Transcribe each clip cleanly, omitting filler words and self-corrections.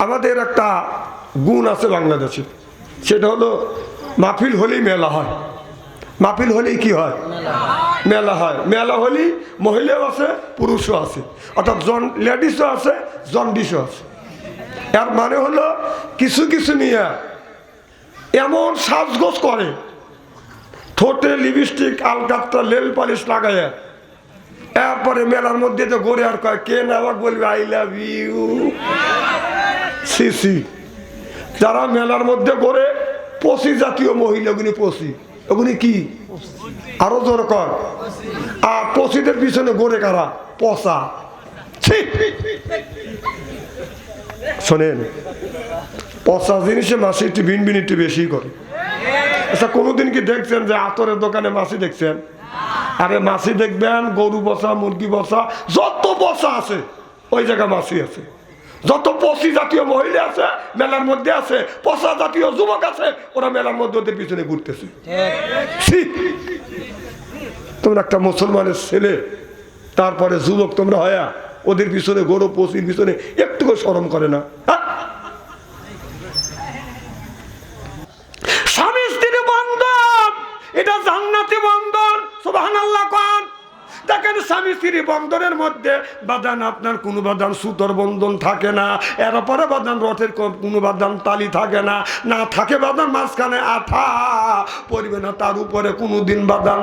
আমাদের একটা গুণ আছে বাংলাদেশে, সেটা হলো মাহফিল হলেই মেলা হয়। মাহফিল হলেই কি হয়? মেলা হয়। মেলা হলেই মহিলাও আছে, পুরুষও আছে, অর্থাৎ লেডিসও আছে, জন্ডিসও আছে। এর মানে হলো কিছু কিছু নিয়ে এমন সাজগোজ করে, ঠোঁটে লিপস্টিক, আলকাতরা, লেল পালিশ লাগায়, এরপরে মেলার মধ্যে তো গড়ে আর কয় কে না আমাকে বলবে আই লাভ ইউ। সিসি যারা মেলার মধ্যে গড়ে পশি জাতীয় মহিলাগুলি, পশি ওগুলি কি আরো জোর কর। আর পশিদের পিছনে গড়ে কারা? পচা। শোনেন, পচা জিনিসে মাছি একটু ভিনভিন একটু বেশি করে। আচ্ছা, কোনোদিন কি দেখছেন যে আতরের দোকানে মাছি দেখছেন? আরে মাছি দেখবেন গরু বসা, মুরগি বসা, যত বসা আছে ওই জায়গায় মাছি আছে। যত পশি জাতীয় মহিলা আছে মেলার মধ্যে আছে, পচা জাতীয় যুবক আছে, ওরা মেলার মধ্যে ওদের পিছনে ঘুরতেছে। তোমরা একটা মুসলমানের ছেলে, তারপরে যুবক তোমরা হয়া ওদের পিছনে গরু পশির পিছনে একটুকু শরম করে না? স্বামী স্ত্রীর বন্ধন, এটা জান্নাতি বন্ধন। সুবহানাল্লাহ কোন। দেখেন, স্বামী স্ত্রী বন্ধনের মধ্যে বাদান আপনার কোনো বাদান সুতোর বন্ধন থাকে না, এরপরে বাদান রথের কোনো বাদান তালি থাকে না, না থাকে বাদান মাঝখানে আঠা পড়বে না, তার উপরে কোনোদিন বাদান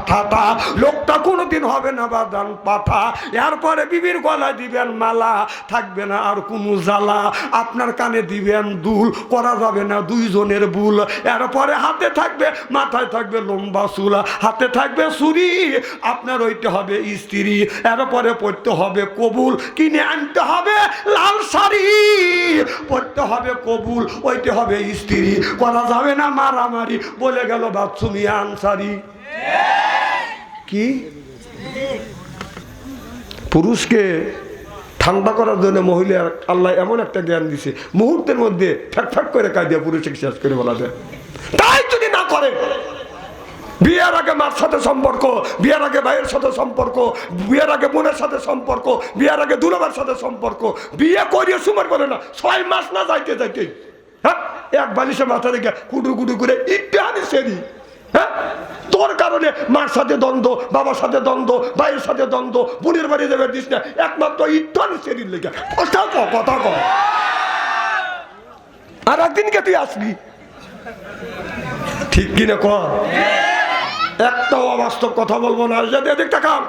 ঠাটা, লোকটা কোনোদিন হবে না বাদান পাঠা। এরপরে বিবির গলায় দিবেন মালা, থাকবে না আর কোনো জ্বালা, আপনার কানে দিবেন দুল, করা যাবে না দুইজনের ভুল। এরপরে হাতে থাকবে, মাথায় থাকবে লম্বা চুল, হাতে থাকবে ছুরি, আপনার ওইটা হবে স্ত্রী। এরপরে পড়তে হবে কবুল, কিনে আনতে হবে লাল শাড়ি, পড়তে হবে কবুল, ওইটা হবে স্ত্রী। করা যাবে না মারামারি, বলে গেল বাথরুমি আনসারি। কি পুরুষকে ঠান্ডা করার জন্য মহিলার আল্লাহ এমন একটা জ্ঞান দিছে, মুহূর্তের মধ্যে ফ্যাক ফ্যাক করে কায়দা পুরুষকে শেষ করে বলা যায়। তাই যদি না করে, বিয়ের আগে মার সাথে সম্পর্ক, বিয়ের আগে ভাইয়ের সাথে সম্পর্ক, বিয়ের আগে বোনের সাথে সম্পর্ক, বিয়ের আগে দুলাভাইয়ের সাথে সম্পর্ক, বিয়ে করিয়ে সুমার বলে না 6 মাস না যাইতে যাইতে, হ্যাঁ, এক বালিশে মাথা রেখে কুটু কুটু করে ইটে আনি সেরি। হ্যাঁ, তোর কারণে মার সাথে দ্বন্দ্ব, বাবার সাথে দ্বন্দ্ব, ভাইয়ের সাথে দ্বন্দ্ব, বোনের বাড়ি যাবে দিস না, একমাত্র ইট আনি সেরির লেগে। কথা কর, আর একদিনকে তুই আসবি, ঠিক কিনা কর। একটা অবাস্তব কথা বলবো না, এদিক তাকান।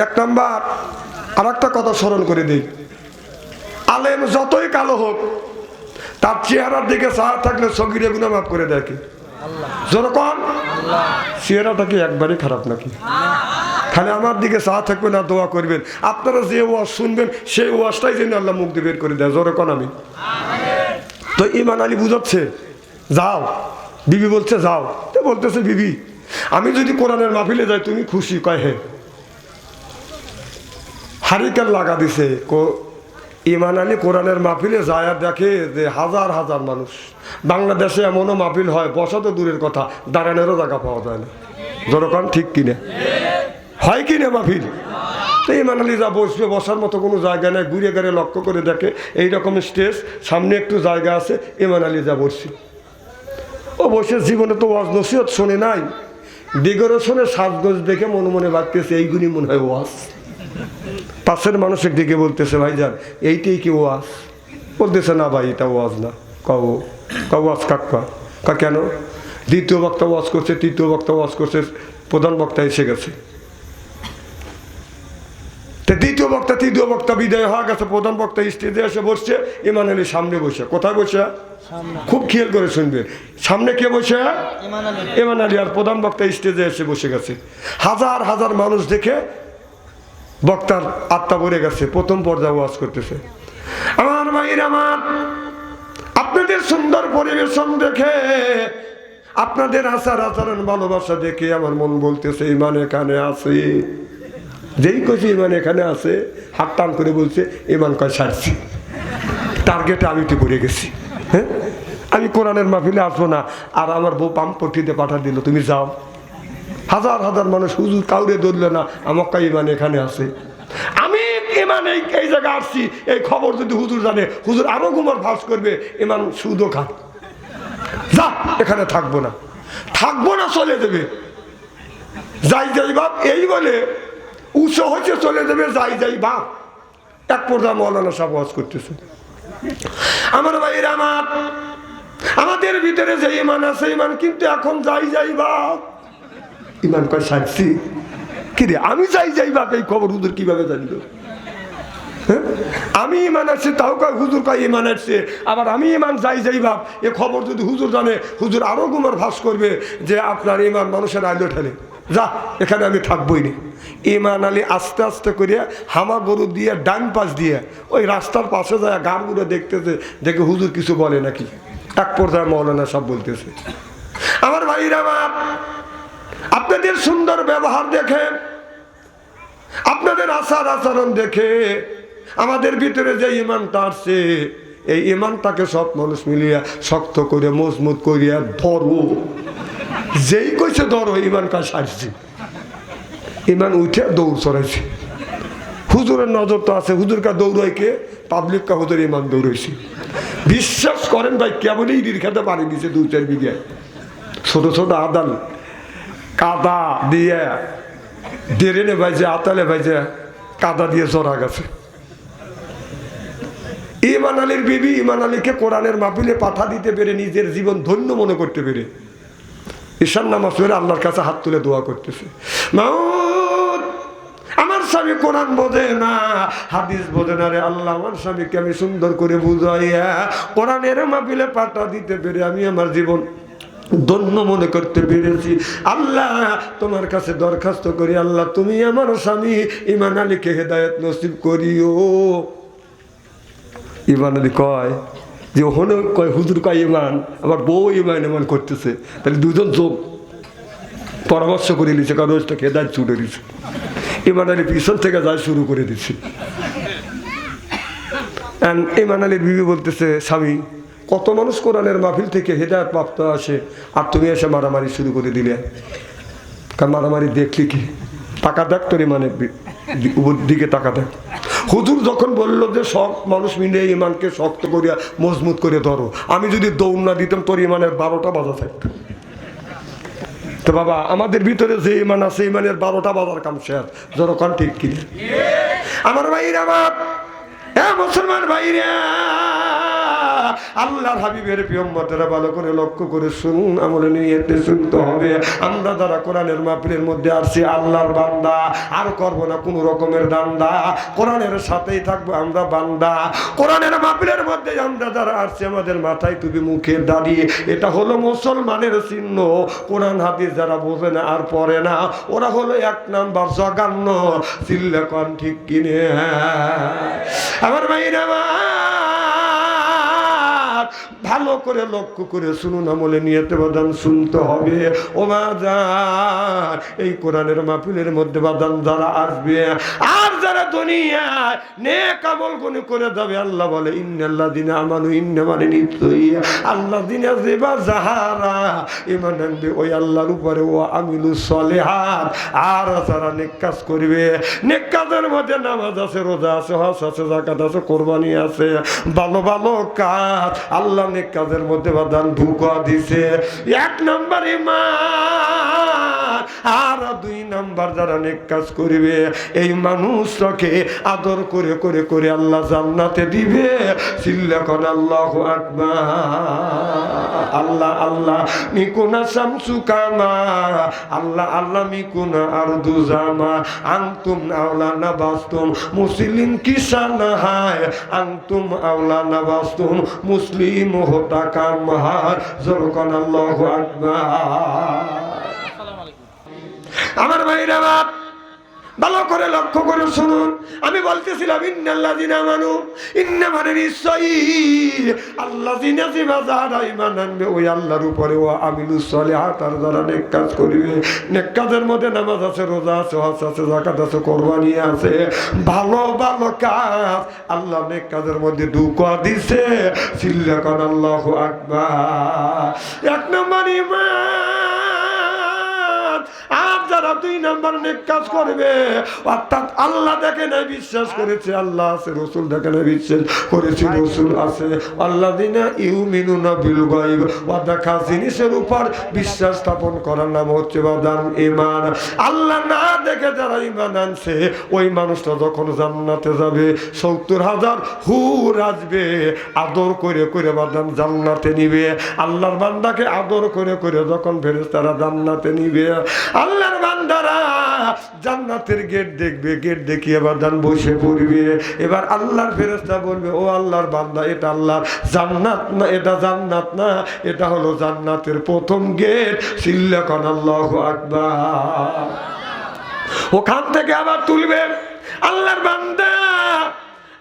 এক নাম্বার আর একটা কথা স্মরণ করে দিই, আলেম যতই কালো হোক, তার চেহারার দিকে চাওয়া থাকলে সগীরে গুনাহ মাফ করে দেয় কি? যেরকম চেহারাটা কি একবারই খারাপ নাকি? খালি আমার দিকে চাওয়া থাকবে না, দোয়া করবেন। আপনারা যে ওয়াজ শুনবেন সেই ওয়াজটাই যেন আল্লাহ মুখ দিয়ে বের করে দেয়। যেরকম আমি তো ইমান আলী বুঝাচ্ছে যাও, বিবি বলছে যাও, তো বলতেছে বিবি আমি যদি কোরআনের মাহফিলে যাই তুমি খুশি? কয় হে। হারিকেন লাগা দিছে। ইমান আলী কোরআনের মাহফিলে যায় আর দেখে যে হাজার হাজার মানুষ। বাংলাদেশে এমনও মাহফিল হয়, বসা তো দূরের কথা, দাঁড়ানোরও জায়গা পাওয়া যায় না। যেরকম ঠিক কিনা হয় কিনা মাহফিল? তো ইমান আলী যা বসবে, বসার মতো কোনো জায়গা নেই, ঘুরে ঘুরে লক্ষ্য করে দেখে এইরকম স্টেজ, সামনে একটু জায়গা আছে, ইমান আলী যা বসছে। ও বসে জীবনে তো ওয়াজ নসিহত শোনে নাই, ডেকোরেশনের সাজগোজ দেখে মনে মনে ভাবতেছে এইগুলি মনে হয় ওয়াজ। পাশের মানুষের দিকে বলতেছে ভাইজান এইটাই কি ওয়াজ? বলতেছে না ভাই এটা ওয়াজ না। ওয়াজ কাকা কেন? দ্বিতীয় বক্তা ওয়াজ করছে, তৃতীয় বক্তা ওয়াজ করছে, প্রধান বক্তা এসে গেছে। দ্বিতীয় বক্তা তৃতীয় বক্তা বিদায় হয়ে গেছে, প্রধান বক্তা স্টেজে এসে বসছে, ইমান আলী সামনে বসে। কোথায় বসে? খুব খেয়াল করে শুনবে, সামনে কে বসে? ইমান আলী। আর প্রধান বক্তা স্টেজে এসে বসে গেছে। হাজার হাজার মানুষ দেখে বক্তার আত্মা ভরে গেছে, প্রথম পর্যায়ে ওয়াজ করতেছে। আমার ভাইয়ের আমার, আপনাদের সুন্দর পরিবেশন দেখে, আপনাদের আচার আচরণ ভালোবাসা দেখে আমার মন বলতেছে ইমান এখানে আছে। যেই কইছে ইমান এখানে আছে, হাত টান করে বলছে ইমান কয় ছাড়ছি, টার্গেটে আমি তো পড়ে গেছি। হ্যাঁ, আমি কোরআনের মাহফিলে আসবো না। আর আমার বউ পাম্পটিতে পাঠা দিল, তুমি যাও। হাজার হাজার মানুষ হুজুর কাউরে ধরল না, আমার কাই ইমান এখানে আছে। আমি ইমান এই জায়গায় আসছি, এই খবর যদি হুজুর জানে, হুজুর আরো গুমর ফাঁস করবে, ইমান সুদও খান, যা এখানে থাকবো না, চলে দেবে। যাই বাপ এই বলে উৎস হচ্ছে চলে দেবে, যাই বাপ। এক পর্যায়ে মৌলানা সাহেব ওয়াজ করতেছে, আমার ভাইয়ের আমাদের ভিতরে যে ইমান আছে, ইমান কিন্তু এখন যাই বাপ। ইমান কয় সাক্ষী কিরে, আমি যাই বাপ, এই খবর হুজুর কিভাবে জানলো? আমি ইমান আসছে, তাও কয় হুজুর কয় ইমান আসছে, আবার আমি ইমান যাই বাপ, এ খবর যদি হুজুর জানে, হুজুর আরো গুমর ভাস করবে যে আপনার ইমান মানুষের আইলো ঠেলে, যা এখানে আমি থাকবোই না। ইমান আলী আস্তে আস্তে করিয়া হামা গরু দিয়ে ডান পাশ দিয়ে ওই রাস্তার পাশে যায়, গাড়গুলো দেখতেছে, দেখে হুজুর কিছু বলে নাকি। এক পর্যায়ে মৌলানা সব বলতেছে, আমার ভাইরা বাপ, আপনাদের সুন্দর ব্যবহার দেখে, আপনাদের আচরণ দেখে আমাদের ভিতরে যে ইমানটা আসছে, এই ইমানটাকে সব মানুষ মিলিয়া শক্ত করে মজবুত করিয়া ধরো। যেই কইছে ধরো, ইমান কাজ সারছে, ইমান উঠে দৌড় চড়াইছে। হুজুরের নজর তো আছে, হুজুর কা দৌড়াইকে পাবলিক কা হুজুর ইমান দৌড়াইছে। বিশ্বাস করেন ভাই, কেমনই ঋণ খেতে পারি দিছে 2-4 বিঘা ছোট আদাল কাদা দিয়ে ডেরেনে ভাইজে, আতালে ভাইজে কাদা দিয়ে জড়া গেছে। ইমান আলীর বিবি ইমান আলীকে কোরআনের মাহফিলে পাঠা দিতে পেরে, নিজের জীবন ধন্য মনে করতে পেরে ঈশান নামাজ পড়ে আল্লাহর কাছে হাত তুলে দোয়া করতেছে, মাওলানা আমার স্বামী কোরআন বোঝে না, হাদিস বোঝে না রে আল্লাহ, আমার স্বামীকে আমি সুন্দর করে বুঝাইয়া কোরআনের মাহফিলে পাঠা দিতে পেরে আমি আমার জীবন ধন্য মনে করতে পেরেছি। আল্লাহ তোমার কাছে দরখাস্ত করি, আল্লাহ তুমি আমার স্বামী ইমান আলীকে হেদায়েত নসিব করিও। ইমান আলী কয় যে ওখানে কয় হুজুর কয় ইমান, আবার বউ ইমান করতেছে, তাহলে দুজন যোগ পরামর্শ করে দিচ্ছে, কারণ ওইটা হেদায়েত ছুটে দিচ্ছে। ইমান আলী পিছন থেকে যায় শুরু করে দিচ্ছে। ইমান আলীর বিবি বলতেছে, স্বামী কত মানুষ কোরআনের মাহফিল থেকে হেদায়েত প্রাপ্ত আসে, আর তুমি এসে মারামারি শুরু করে দিলে। কারণ মারামারি দেখলি কি, টাকা দেখ তোর ইমানের দিকে টাকা দেখ। হুজুর যখন বললো যে সব মানুষ মিলে ইমানকে শক্ত করিয়া মজবুত করে ধরো, আমি যদি দৌড় না দিতাম তোর ইমানের 12টা বাজা থাকতো। তো বাবা আমাদের ভিতরে যে ইমান আছে, ইমানের 12টা বাজার কাম শেষ। যখন ঠিক কিনে আমার ভাইরা, আমার মুসলমান ভাইরা, আল্লাহর হাবিবের প্রিয় উম্মতেরা ভালো করে লক্ষ্য করে শুনুন, আমলে নিয়তে শুনতে হবে। আমরা যারা কোরআনের মাহফিলের মধ্যে আসছি আল্লাহর বান্দা, আর করব না কোনো রকমের দান্দা, কোরআনের সাথেই থাকবো আমরা বান্দা। কোরআনের মাহফিলের মধ্যে আমরা যারা আসছি, আমাদের মাথায় টুপি, মুখের দাড়ি, এটা হলো মুসলমানের চিহ্ন। কোরআন হাদিস যারা বোঝে না আর পড়ে না, ওরা হলো 1 নাম্বার জঘন্য। চিল্লা কোন ঠিক কিনে আমার ভাইরা, ভালো করে লক্ষ্য করে শুনুন, আমলে নিয়তে বাদান শুনতে হবে। ও বাজার, এই কোরআনের মাহফিলের মধ্যে বাদান যারা আসবে আর যারা দুনিয়ায় নেক আমল গুণ করে যাবে, আল্লাহ বলে ইন্নাল্লাযিনা আমানু, ইন্না মানে নিশ্চয়ই আল্লাযিনা যিবা যাহারা ঈমান আনবে ওই আল্লাহর উপরে, ও আমিলুস সলিহাত, আর যারা নেক কাজ করবে। নেক কাজের মধ্যে নামাজ আছে, রোজা আছে, হজ আছে, যাকাত আছে, কোরবানি আছে, ভালো ভালো কাজ। আল্লাহ নেক কাজের মধ্যে বাদান ঢুকা দিছে। 1 নাম্বার ঈমান, আর 2 নাম্বার যারা নেক কাজ করবে, এই মানুষটাকে আদর করে করে করে আল্লাহ জান্নাতে দিবে। চিল্লা কোন আল্লাহু আকবার। আল্লাহ আল্লাহ মিকুনা শামসু কামা, আল্লাহ আল্লাহ মিকুনা আরদু জামা, আনতুম আওলানা বাস্তুম মুসলিম কিসানা হায়, আনতুম আওলানা বাস্তুম মুসলিম হোতা কাম হায়। জোরকন আল্লাহু আকবার। আমার ভাইরা বাপ, ভালো করে লক্ষ্য করে শুনুন, আমি বলতেছিলাম ইন্নাল্লাযিনা আমানু, ইন্না মানে নিশ্চয়ই আল্লাযিনা যিবা যারা ঈমান আনবে ওই আল্লাহর উপরে, ও আমিলুস সলিহাত, আর যারা নেক কাজ করবে। নেক কাজের মধ্যে নামাজ আছে, রোজা আছে, হজ আছে, যাকাত আছে, কোরবানি আছে, ভালো ভালো কাজ। আল্লাহ নেক কাজের মধ্যে ঢুকা দিছে। চিল্লা কোন আল্লাহু আকবার। 1 নম্বর ঈমান। আর যারা বান্দারা 2 নাম্বার নেক কাজ করবে, অর্থাৎ আল্লাহ দেখে না বিশ্বাস করেছে আল্লাহ আছে, রসুল দেখে না বিশ্বাস করেছে রসুল আছে। আল্লাযিনা ইউমিনুনা বিল গায়ব, ওয়া দেখা জিনিসের উপর বিশ্বাস স্থাপন করার নাম হচ্ছে বাদান ঈমান। আল্লাহ না দেখে যারা ঈমান আনছে ওই মানুষটা যখন জান্নাতে যাবে 70,000 হুর আসবে, আদর করে করে বাদান জান্নাতে নিবে। আল্লাহর বান্দাকে আদর করে করে যখন ফেরেশতারা জান্নাতে নিবে, আল্লাহর বান্দারা জান্নাতের গেট দেখবে, গেট দেখিয়ে বাদান বসে পড়বে। এবার আল্লাহর ফেরেশতা বলবে, ও আল্লাহর বান্দা, এটা আল্লাহর জান্নাত না, এটা জান্নাত না, এটা হলো জান্নাতের প্রথম গেট। সিল্লাকান আল্লাহু আকবার। ওখান থেকে আবার তুলবে আল্লাহর বান্দা,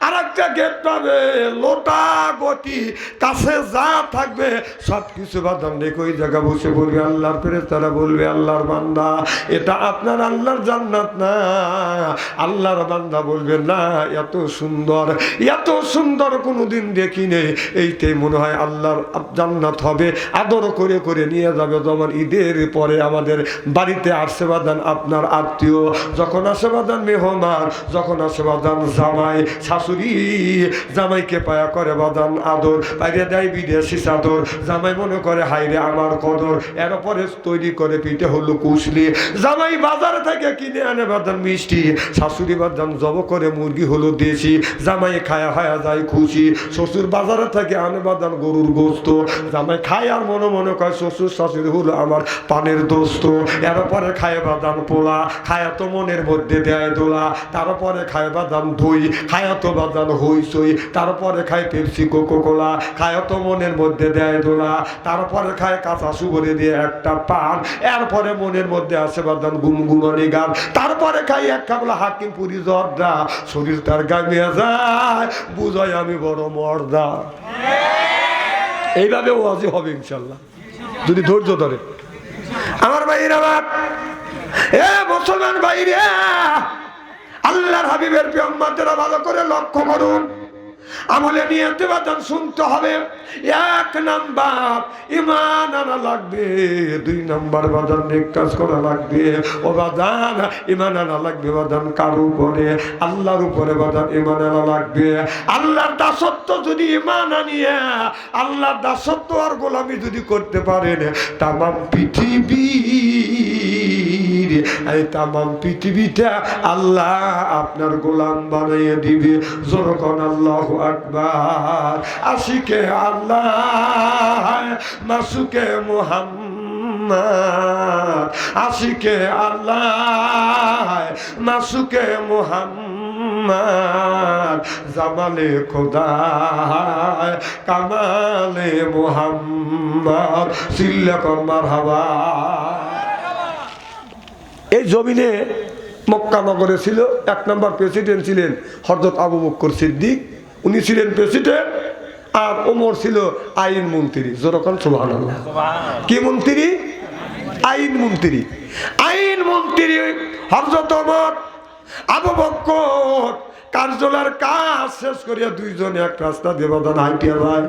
আর একটা গেট পাবে, লোটা গতি কাছে যা থাকবে সবকিছু বাদাম রেখে ওই জায়গা বসে পড়বে। আল্লাহর ফেরেশতারা বলবে, আল্লাহর বান্দা, এটা আপনার আল্লাহর জান্নাত না। আল্লাহর বান্দা বলবে, না, এত সুন্দর, এত সুন্দর কোনোদিন দেখি নেই, এইটাই মনে হয় আল্লাহর জান্নাত হবে। আদর করে করে নিয়ে যাবে। যেমন ঈদের পরে আমাদের বাড়িতে আসে বাদান আপনার আত্মীয়, যখন আসে বাদান মেহমান, যখন আসে বাদান জামাই, শাশুড়ি, জামাইকে পায়া করে বাদান আদর, বাইরে দেয় বিদেশি চাদর। জামাই মনে করে হাইরে আমার কদর, এরপরে তৈরি করে পিঠে হলো কুশলি। জামাই বাজার থেকে কিনে আনে বাদান মিষ্টি, শাশুড়ি বাদান জব করে মুরগি হলো দেশি। জামাই খায়া খায়া যায় খুশি। শ্বশুর বাজারে থেকে আনে বাদান গরুর গোস্ত। জামাই খায় আর মনে মনে কয় শ্বশুর শাশুড়ি হলো আমার পানের দোস্ত। এরপরে খায় বাদান পোলা, খায়া তো মনের মধ্যে দেয় দোলা। তারপরে খায় বাদান দই, খায়া তো বাদান হইসই। তারপরে খায় পেপসি কোকো কোলা, খায় তো মনের মধ্যে দেয় দোলা। তারপরে খায় কাঁচা সুবরে দিয়ে একটা পান, এরপরে মনের মধ্যে আসে বাদান গুনগুনানি গান। তারপরে খাই এক কাবলা হাকিমপুরি জর্দা, শরীর তার গামিয়ে যায়, বুঝাই আমি বড় মর্দা। এইভাবে ওয়াজি হবে ইনশাল্লাহ, যদি ধৈর্য ধরে। আমার ভাইরা, আমার এ মুসলমান ভাইরা, আল্লাহর হাবিবের পেগম্বররা ভালো করে লক্ষ্য করুন। আমলে নিয়তে বাদান শুনতে হবে। 1 নাম্বার ঈমান আনা লাগবে, 2 নাম্বার বাদান নেক কাজ করা লাগবে। ও বাদান ঈমান আনা লাগবে বাদান কার উপরে? আল্লাহর উপরে বাদান ঈমান আনা লাগবে। আল্লাহর দাসত্ব যদি ঈমান আনিয়ে আল্লাহর দাসত্ব আর গোলামি যদি করতে পারেন, তামাম পৃথিবীটা আল্লাহ আপনার গোলাম বানিয়ে দিবে। জোরকন আল্লাহু আকবার। আশিকে আল্লাহ, মাসুকে মুহাম্মদ, আশিকে আল্লাহ, মাসুকে মুহাম্মদ, জামালে খোদা, কামালে মুহাম্মদ, সিল্লাকুম মারহাবা। এই জমিনে মক্কা নগরে ছিল 1 নম্বর প্রেসিডেন্ট ছিলেন হযরত আবু বকর সিদ্দিক, উনি ছিলেন প্রেসিডেন্ট। আর ওমর ছিল আইন মন্ত্রী। যেরকম সুবহানাল্লাহ, কি মন্ত্রী? আইন মন্ত্রী। আইন মন্ত্রী হযরত ওমর, আবু বকর কার্যালয়ের কাজ শেষ করিয়া 2 জনে এক রাস্তা দিয়ে বাদান হাইটিয়া যায়।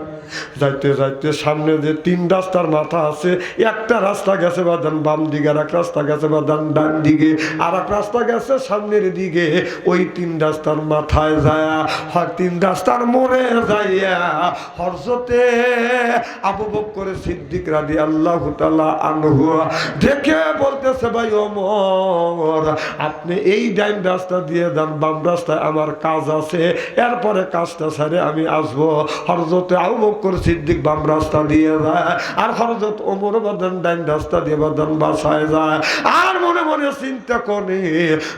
যাইতে যাইতে সামনে যে 3 রাস্তার মাথা আছে, একটা রাস্তা গেছে বাদান বাম দিকে, আর এক রাস্তা গেছে বাদান ডান দিকে, আর এক রাস্তা গেছে সামনের দিকে। ওই 3 রাস্তার মাথায় যায়, 3 রাস্তার মোড়ে যাইয়া হযরতে আবু বকর সিদ্দিক রাদিয়াল্লাহু তাআলা আনহু দেখে বলতেছে, ভাই ওমর, আপনি এই ডাইন রাস্তা দিয়ে যান, বাম রাস্তায় আমার কাজ আছে, এরপরে কাজটা ছেড়ে আমি আসবো। হযরতে আবু বকর সিদ্দিক বাম রাস্তা দিয়ে যায়, আর হযরত ওমর বাদান ডাইন রাস্তা দিয়ে বাদান বাসায় যায়। আর মনে মনে চিন্তা করে,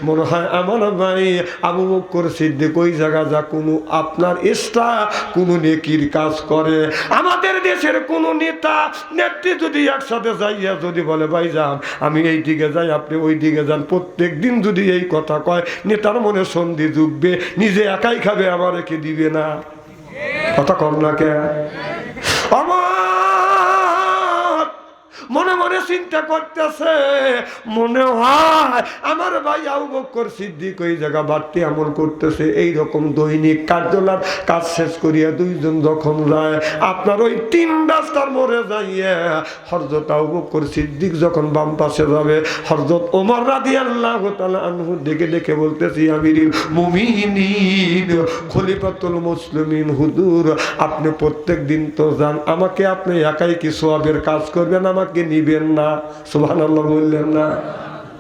মনে হয় আমার ভাই আবু বকর সিদ্দিক ওই জায়গা যা কোনো আপনার এক্সট্রা কোনো নেকির কাজ করে। আমাদের দেশের কোনো নেতা নেত্রী যদি একসাথে যাইয়া যদি বলে, ভাই যান আমি এই দিকে যাই, আপনি ওই দিকে যান, প্রত্যেক দিন যদি এই কথা কয়, নেতার মনে সন্ধি যুগবে, নিজে একাই খাবে, আমার রেখে দিবে না। কথা কম না কে? মনে মনে মনে চিন্তা করতেছে, মনে হয় আমার ভাই আবু বকর সিদ্দিক ওই জায়গা বাড়তি আমল করতেছে। এইরকম দৈনিক কার্যকলাপ কাজ শেষ করিয়া দুইজন যখন যায়, আপনার ওই 3 রাস্তার মোড়ে যাইয়া হযরত আবু বকর সিদ্দিক যখন বাম পাশে যাবে, হযরত ওমর রাদিয়াল্লাহু তাআলা আনহু দেখে দেখে বলতেছি, আমিরুল মুমিনিন, খলিফাতুল মুসলিমিন হুজুর, আপনি প্রত্যেক দিন তো যান, আমাকে আপনি একাই কি সওয়াবের কাজ করবেন, আমাকে নিবেন না? সুবহানাল্লাহ বললেন না?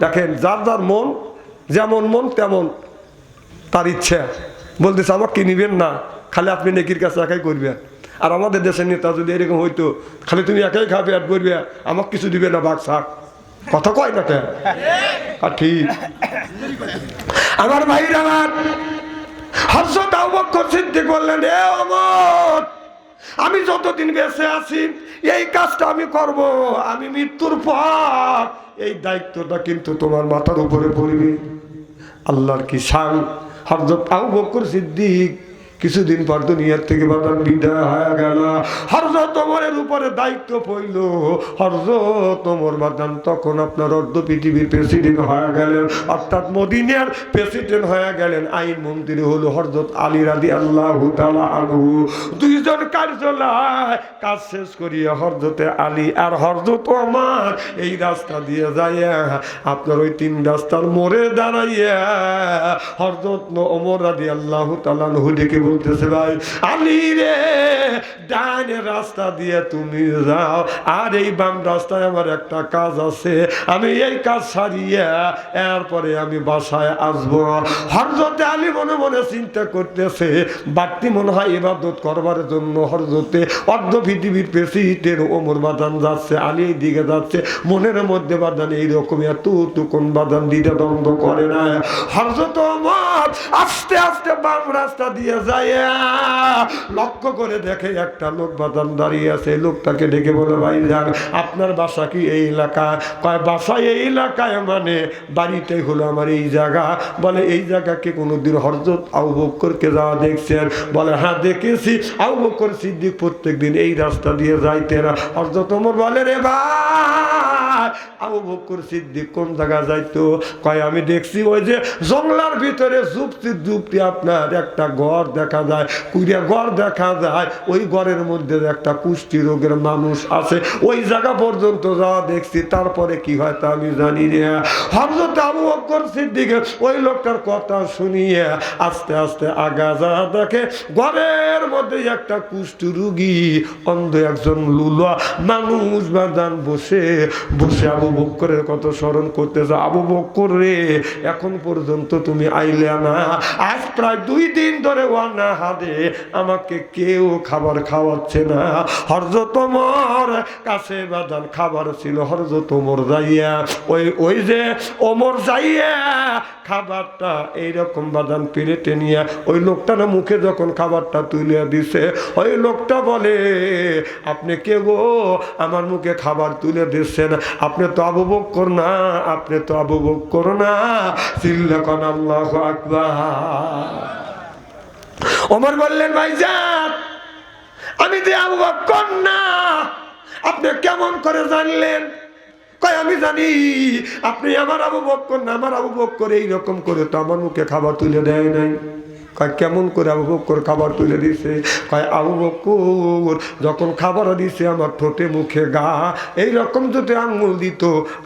দেখেন, যার যার মন, যেমন মন তেমন তার ইচ্ছা। বলতেছে আমাকে নিবেন না, খালি আপনি নেকির কাছে একাই করবেন। আর আমাদের দেশের নেতা যদি এরকম হইতো, খালি তুমি একাই খাবে আর করবে, আমাকে কিছু দিবে না, বাক শাক, কথা কয় না কেন? আর ঠিক আমার ভাইরা, আমার হযরত আবু বকর সিদ্দিক বললেন, এ ওমর, আমি যতদিন বেঁচে আছি এই কাজটা আমি করব, আমি মৃত্যুর পর এই দায়িত্বটা কিন্তু তোমার মাথার উপরে পড়বে। আল্লাহর কি শান! হযরত আবু বকর সিদ্দিক কিছুদিন পর দুনিয়ার থেকে বাদান বিদায় হয়ে গেল। হযরত ওমরের উপরে দায়িত্ব পড়ল। হযরত ওমর বাদান তখন আপনার অর্ধ পৃথিবীর প্রেসিডেন্ট হয়ে গেলেন, অর্থাৎ মদিনার প্রেসিডেন্ট হয়ে গেলেন। আইন মন্ত্রী হলো হযরত আলী রাদিয়াল্লাহু তাআলা আনহু। দুইজন কার্যালয় কাজ শেষ করিয়া হযরতে আলী আর হযরত ওমর এই রাস্তা দিয়ে যায়, আপনার ওই 3 রাস্তার মোড়ে দাঁড়াইয়া হযরত ওমর রাদিয়াল্লাহু তাআলা আনহু ডেকে বলতেছে, ভাই আলী রে, ডাইনের রাস্তা দিয়ে তুমি যাও, আর এই বাম রাস্তায় আমার একটা কাজ আছে, আমি এই কাজ সারিয়া এরপরে আমি বাসায় আসবো। হযরতে আলী মনে মনে চিন্তা করতেছে, বাড়তি মনে হয় ইবাদত করবার জন্য হযরতে অর্ধ পৃথিবীর প্রেসিডেন্ট ওমর বাদান যাচ্ছে, আলী এই দিকে যাচ্ছে, মনের মধ্যে বাদান এইরকম এতটুকুন বাদান দিতে দ্বন্দ্ব করে না। হযরত ওমর আস্তে আস্তে বাম রাস্তা দিয়ে যায়, লক্ষ্য করে দেখে একটা লোক বাদান দাঁড়িয়ে আছে। লোকটাকে ডেকে বলে, ভাই যান, আপনার বাসা কি এই এলাকা? কয়, বাসা এই এলাকায়, মানে বাড়িটাই হলো আমার এই জায়গা। বলে, এই জায়গাকে কোনোদিন হযরত আবু বকরকে যাওয়া দেখছেন? বলে, হ্যাঁ দেখেছি, আবু বকর সিদ্দিক প্রত্যেকদিন এই রাস্তা দিয়ে যাইতেন। হযরত ওমর বলে, রে ভাই, আবু বকর সিদ্দিক কোন জায়গা যাইতো? কয়, আমি দেখছি ওই যে জঙ্গলার ভিতরে যুক্তি যুক্তি আপনার একটা ঘর দেখা যায়, কুড়িয়া ঘর দেখা যায়, ওই ঘরের মধ্যে একটা কুষ্টি রোগের মানুষ আছে, ওই জায়গা পর্যন্ত যাওয়া দেখছি, তারপরে কি হয় তা আমি জানি না। হযরত আবু বকর সিদ্দিক ওই লোকটার কথা শুনিয়ে আস্তে আস্তে আগা যা দেখে, ঘরের মধ্যে একটা কুষ্টি রোগী অন্ধ একজন লুলা মানুষ বাদান বসে বসে আবু বকরের কথা স্মরণ করতেছে। আবু বকর রে, এখন পর্যন্ত তুমি আইলে না, আজ প্রায় 2 দিন ধরে ওয়ানা হাদে আমাকে কেউ খাবার খাওয়াচ্ছে না। হযরত ওমর কাছে বাদান খাবার ছিল, হযরত ওমর যাইয়া ওই যে ওমর যাইয়া খাবারটা এইরকম বাদান প্লেটে নিয়ে ওই লোকটার মুখে যখন খাবারটা তুলে দিছে, ওই লোকটা বলে, আপনি কে গো, আমার মুখে খাবার তুলে দিচ্ছেন? আপনি তো আবু বকর না, আপনি তো আবু বকর না। চিল্লাকান আল্লাহু আকবার। ওমর বললেন, ভাইজান, আমি যে আবু বকর না। আপনি কেমন করে জানলেন? কয়, আমি জানি আপনি আমার আবু বকর না, আমার আবু বকর এইরকম করে তো আমার মুখে খাবার তুলে দেয় নাই। কয়, কেমন করে আবু বকর খাবার তুলে দিছে? কয়, আবু বকর যখন খাবার দিছে আমার ঠোঁটে মুখে গা এইরকম যদি আঙ্গুল দিত,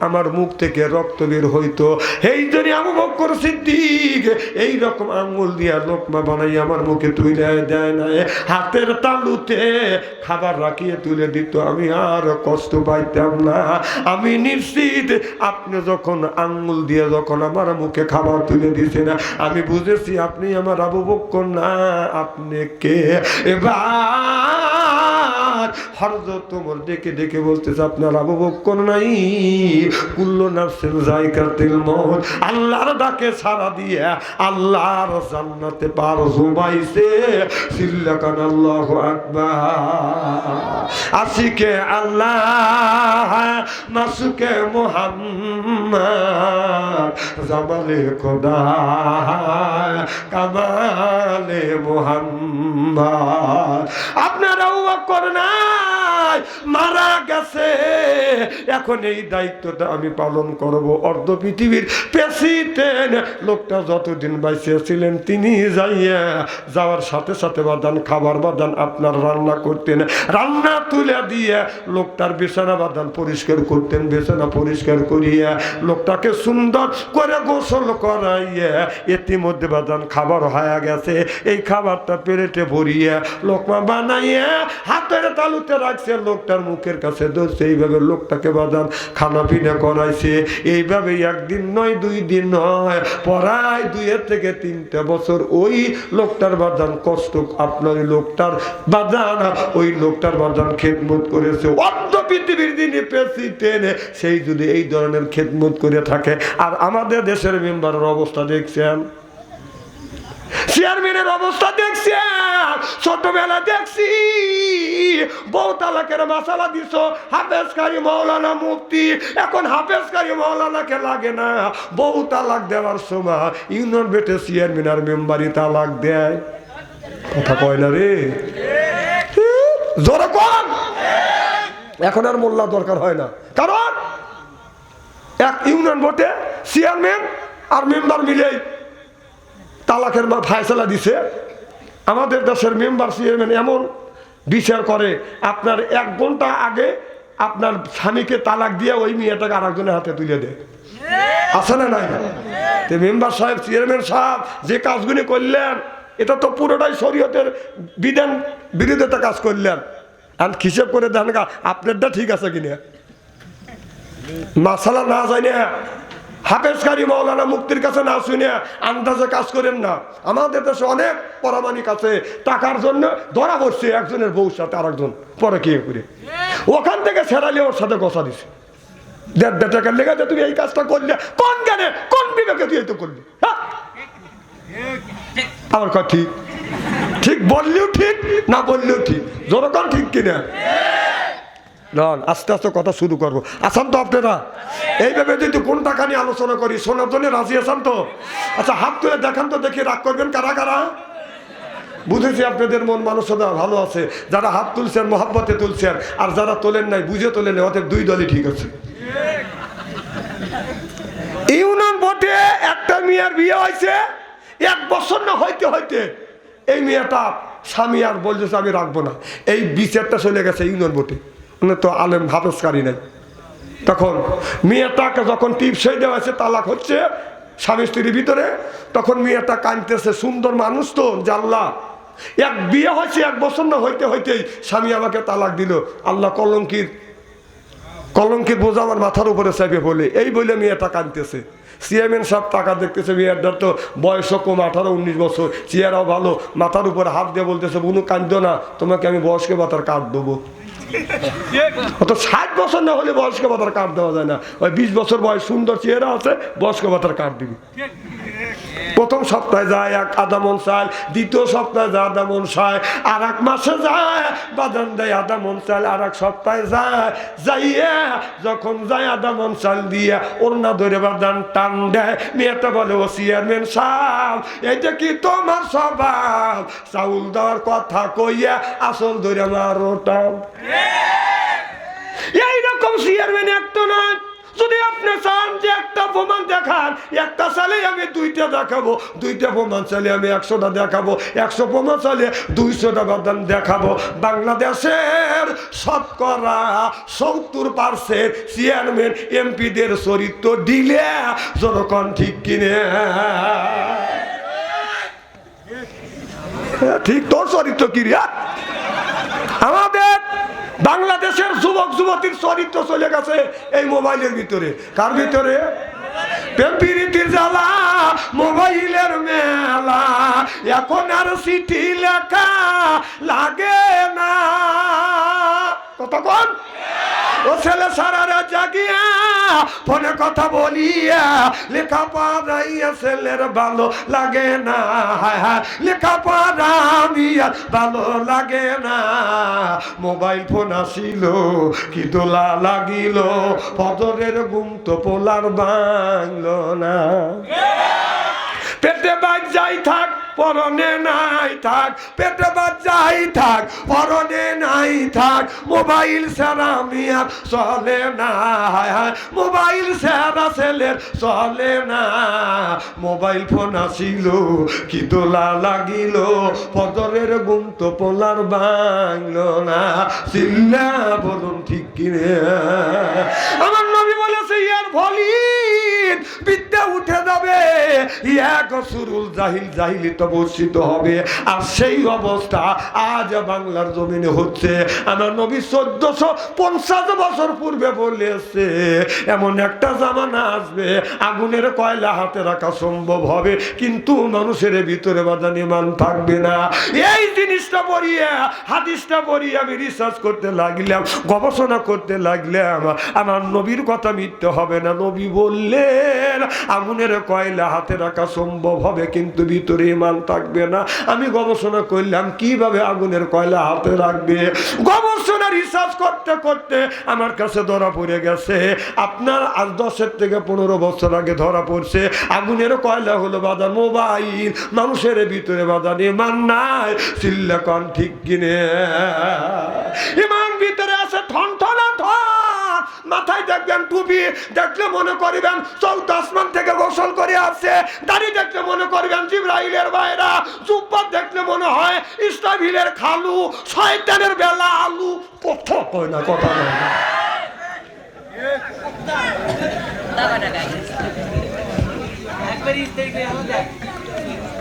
আমার মুখ থেকে রক্ত বের হইতো। এই জন্য আবু বকর সিদ্দিক এইরকম আঙ্গুল দিয়া লোকমা বানাই আমার মুখে তুলে দেয় না, হাতের তালুতে খাবার রাখিয়ে তুলে দিত, আমি আর কষ্ট পাইতাম না। আমি নিশ্চিত আপনি যখন আঙ্গুল দিয়ে যখন আমার মুখে খাবার তুলে দিছে না, আমি বুঝেছি আপনি আমার আবু বকর না, আপনি কে? এবার হযরত ওমর ডেকে ডেকে বলতেছে, আপনার আবু বকর নাই, কুল্লু নাফসিন যায়কাতুল মউত, আল্লাহর ডাকে সাড়া দিয়ে আল্লাহর জান্নাতে পার জমাইছে। চিল্লাকান আল্লাহু আকবার। আশিকে আল্লাহ, মাসুকে মুহাম্মদ, জামালে খোদা, কামালে মুহাম্মদ। আপনারা ওয়া করনা, অবস্থায় মারা গেছে। এখন এই দায়িত্বটা আমি পালন করব। অর্ধ পৃথিবীর প্রেসিডেন্ট লোকটা যতদিন বাইসে ছিলেন তিনি যাওয়ার সাথে সাথে বাদান খাবার বাদান আপনার রান্না করতেন, রান্না তুলে দিয়ে লোকটার বিছানা বাদান পরিষ্কার করতেন, বিছানা পরিষ্কার করিয়া লোকটাকে সুন্দর করে গোসল করাইয়া ইতিমধ্যে বাদান খাবার হয়ে গেছে। এই খাবারটা পেরেটে ভরিয়া লোকমা বানাইয়া হাতের তালুতে রাখছে, লোকটার মুখের কাছে ধরছে। এইভাবে লোকটাকে বাদান খানা পিনা করাইছে। এইভাবে একদিন নয়, 2 দিন নয়, প্রায় 2 থেকে 3টা বছর ওই লোকটার বাদান কষ্ট, আপনার লোকটার বাদান, ওই লোকটার বাদান খেদমত করেছে। অর্ধ পৃথিবীর দিনে প্রেসিডেন্ট সেই যদি এই ধরনের খেদমত করে থাকে, আর আমাদের দেশের মেম্বারের অবস্থা দেখছেন, চেয়ারম্যানের অবস্থা দেখছেন, ছোটবেলা দেখছি বহু তালাকের মাসালা দিছ হাফেজকারী মৌলানা মুফতি, এখন হাফেজকারী মৌলানাকে লাগে না। বহু তালাক দেওয়ার সময় ইউনিয়ন বেটে চেয়ারম্যান আর মেম্বারই তালাক দেয়। কথা কয় না রে, জোরে কন। এখন আর মোল্লা দরকার হয় না, কারণ এক ইউনিয়ন ভোটে চেয়ারম্যান আর মেম্বার মিলেই তালাকের ফায়সালা দিছে। আমাদের দেশের মেম্বার চেয়ারম্যান এমন বিচার করে, আপনার 1 ঘন্টা আগে আপনার স্বামীকে তালাক দিয়ে ওই মেয়েটাকে আরেকজনের হাতে তুলে দেয়। আছে না নাই? তো মেম্বার সাহেব, চেয়ারম্যান সাহেব যে কাজগুলি করলেন, এটা তো পুরোটাই শরীয়তের বিধান বিরোধিতা কাজ করলেন। আর হিসেব করে দেন আপনারটা ঠিক আছে কিনা, মাসালা না যায় না, হাফেজকারী মৌলানা মুক্তির কাছে না শুনে আন্দাজে কাজ করেন না। আমাদের দেশে অনেক পরামানিক আছে, টাকার জন্য ধরা পড়ছে একজনের বউর সাথে আরেকজন পরে কে করে, ওখান থেকে ছেড়ালে ওর সাথে গসা দিছে। 1.5 টাকার লেগে তুমি এই কাজটা করলে, কোন জ্ঞানে কোন বিবেকে তুই তো করলি? আমার কথা ঠিক, ঠিক বললেও ঠিক, না বললেও ঠিক, যখন ঠিক কিনা। আস্তে আস্তে কথা শুরু করবো। আসান তো আপনারা? এইভাবে যদি কোনটা খানি আলোচনা করি, শোনার জন্য রাজি আসান তো? আচ্ছা, হাত তুলে দেখান তো দেখি, রাগ করবেন কারা কারা? বুঝেছি আপনাদের মন মানসিকতা ভালো আছে, যারা হাত তুলছেন মহাব্বতে তুলছেন, আর যারা তোলেন নাই বুঝে তোলেন, অতএব 2 দলই ঠিক আছে। ইউনিয়ন ভোটে একটা মেয়ের বিয়ে হয়েছে, 1 বছর না হইতে হইতে এই মেয়েটা স্বামী আর বলছে আমি রাখবো না, এই বিচারটা চলে গেছে ইউনিয়ন ভোটে। তো আলেম হাফেজকারী নাই। তখন মেয়েটাকে যখন টিপসই দেওয়া হয়েছে, তালাক হচ্ছে স্বামী স্ত্রীর ভিতরে, তখন মেয়েটা কাঁদতেছে। সুন্দর মানুষ তো, জাল্লা এক বিয়ে হয়েছে 1 বছর না হইতে হইতেই স্বামী আমাকে তালাক দিল। আল্লাহ কলঙ্কির বোঝা আমার মাথার উপরে চাপে বলে, এই বলে মেয়েটা কাঁদতেছে। চেয়ারম্যান সাহেব টাকা দেখতেছে, মেয়েটার তো বয়সও কম, 18-19 বছর, চেয়ারাও ভালো, মাথার উপরে হাত দিয়ে বলতেছে, বুনু কাঁদো না, তোমাকে আমি বয়স্ক ভাতার কার্ড দেবো। অত 60 বছর না হলে বয়স্ক ভাতার কার্ড দেওয়া যায় না, ওই 20 বছর বয়স, সুন্দর চেহারা আছে, বয়স্ক ভাতার কার্ড দিবি। প্রথম সপ্তাহে যায় আধা মন চাল, দ্বিতীয় সপ্তাহে যায় আধা মন চাল, আর 1 মাসে যায় বাদান দেয় আধা মন চাল, আর 1 সপ্তাহে যায়, যাইয়া যখন যায় আধা মন চাল দিয়া ওড়না ধরে বাদান টান দেয়। মেয়েটা বলে, ও চেয়ারম্যান সাহেব, এইটা কি তোমার স্বভাব? চাউল দেওয়ার কথা কইয়া আসল ধরে মারো টান। এইরকম চেয়ারম্যান একটা নয়। যদি আপনি চান যে একটা প্রমাণ দেখান, একটা চালে আমি 2টা দেখাবো, 2টা প্রমাণ চালে আমি 100টা দেখাবো, 100 প্রমাণ চালে 200টা বাদান দেখাবো। বাংলাদেশের শতকরা 70% চেয়ারম্যান এমপিদের চরিত্র দিলে, যখন ঠিক কিনে ঠিক তোর চরিত্র কি রে? আমাদের বাংলাদেশের যুবক যুবতীর চরিত্র চলে গেছে এই মোবাইলের ভিতরে। কার ভিতরে? প্রেম প্রীতির জ্বালা, মোবাইলের মেলা, এখন আর চিঠি লেখা লাগে না। কতক্ষণ ও ছেলে সারারা জাগিয়া ফোনে কথা বলিয়া, লেখা পড়াইয়া ছেলের ভালো লাগে না, লেখা পড়া আমি আর ভালো লাগে না। মোবাইল ফোন আসিল কি দোলা লাগিল, ফজরের ঘুম তো পোলার ভাঙল না। পেটে বাজ যাই থাক পরনে নাই থাক, পেটে বাচ্চাই থাক, পরনে নাই থাক, মোবাইল ছাড়া মিয়া চলে না, মোবাইল ছাড়া ছেলের চলে না। মোবাইল ফোন আসিল কি দোলা লাগিল, ফজরের ঘুম তো পোলার ভাঙল না, চিল্লা বলুন ঠিক কিনে। আমার নবী বলেছে ইয়ার ফলিন বিদ্যা উঠে যাবে, এক সুরুল জাহিল জাহিলিত বর্ষিত হবে। আর সেই অবস্থা আজ বাংলার জমিনে হচ্ছে। আমার নবী 1450 বছর পূর্বে বলেছে এমন একটা জামানা আসবে আগুনের কয়লা হাতে রাখা সম্ভব হবে, কিন্তু মানুষের ভিতরে বাজান ঈমান থাকবে না। এই জিনিসটা পড়িয়ে, হাদিসটা পড়িয়ে আমি রিসার্চ করতে লাগলাম, গবেষণা করতে লাগলাম। আমার নবীর কথা মিথ্যে হবে না। নবী বললেন আগুনের কয়লা হাতে রাখা সম্ভব হবে, কিন্তু ভিতরে ঈমান থাকবে না। আমি গবেষণা করলাম কিভাবে আগুনের কয়লা হাতে রাখবে। গবেষণা রিসার্চ করতে করতে আমার কাছে ধরা পড়ে গেছে, আপনার আজ 10 থেকে 15 বছর আগে ধরা পড়ছে আগুনের কয়লা হলো বাজার মোবাইল। মানুষের ভিতরে বাজার ঈমান নাই, চিল্লা কন ঠিক কিনে। ঈমান ভিতরে আছে ঠন ঠনা ঠন, মাথায় দেখবেন টুপি, দেখলে মনে করিবেন 14 আসমান থেকে গোসল করে আসছে, দাড়ি দেখলে মনে করবেন জিবরাইলের ভাইরা, জুব্বা দেখলে মনে হয় ইসরাফিলের খালু, শয়তানের বেলা আলু। কথা কয় না, কথা নয় না।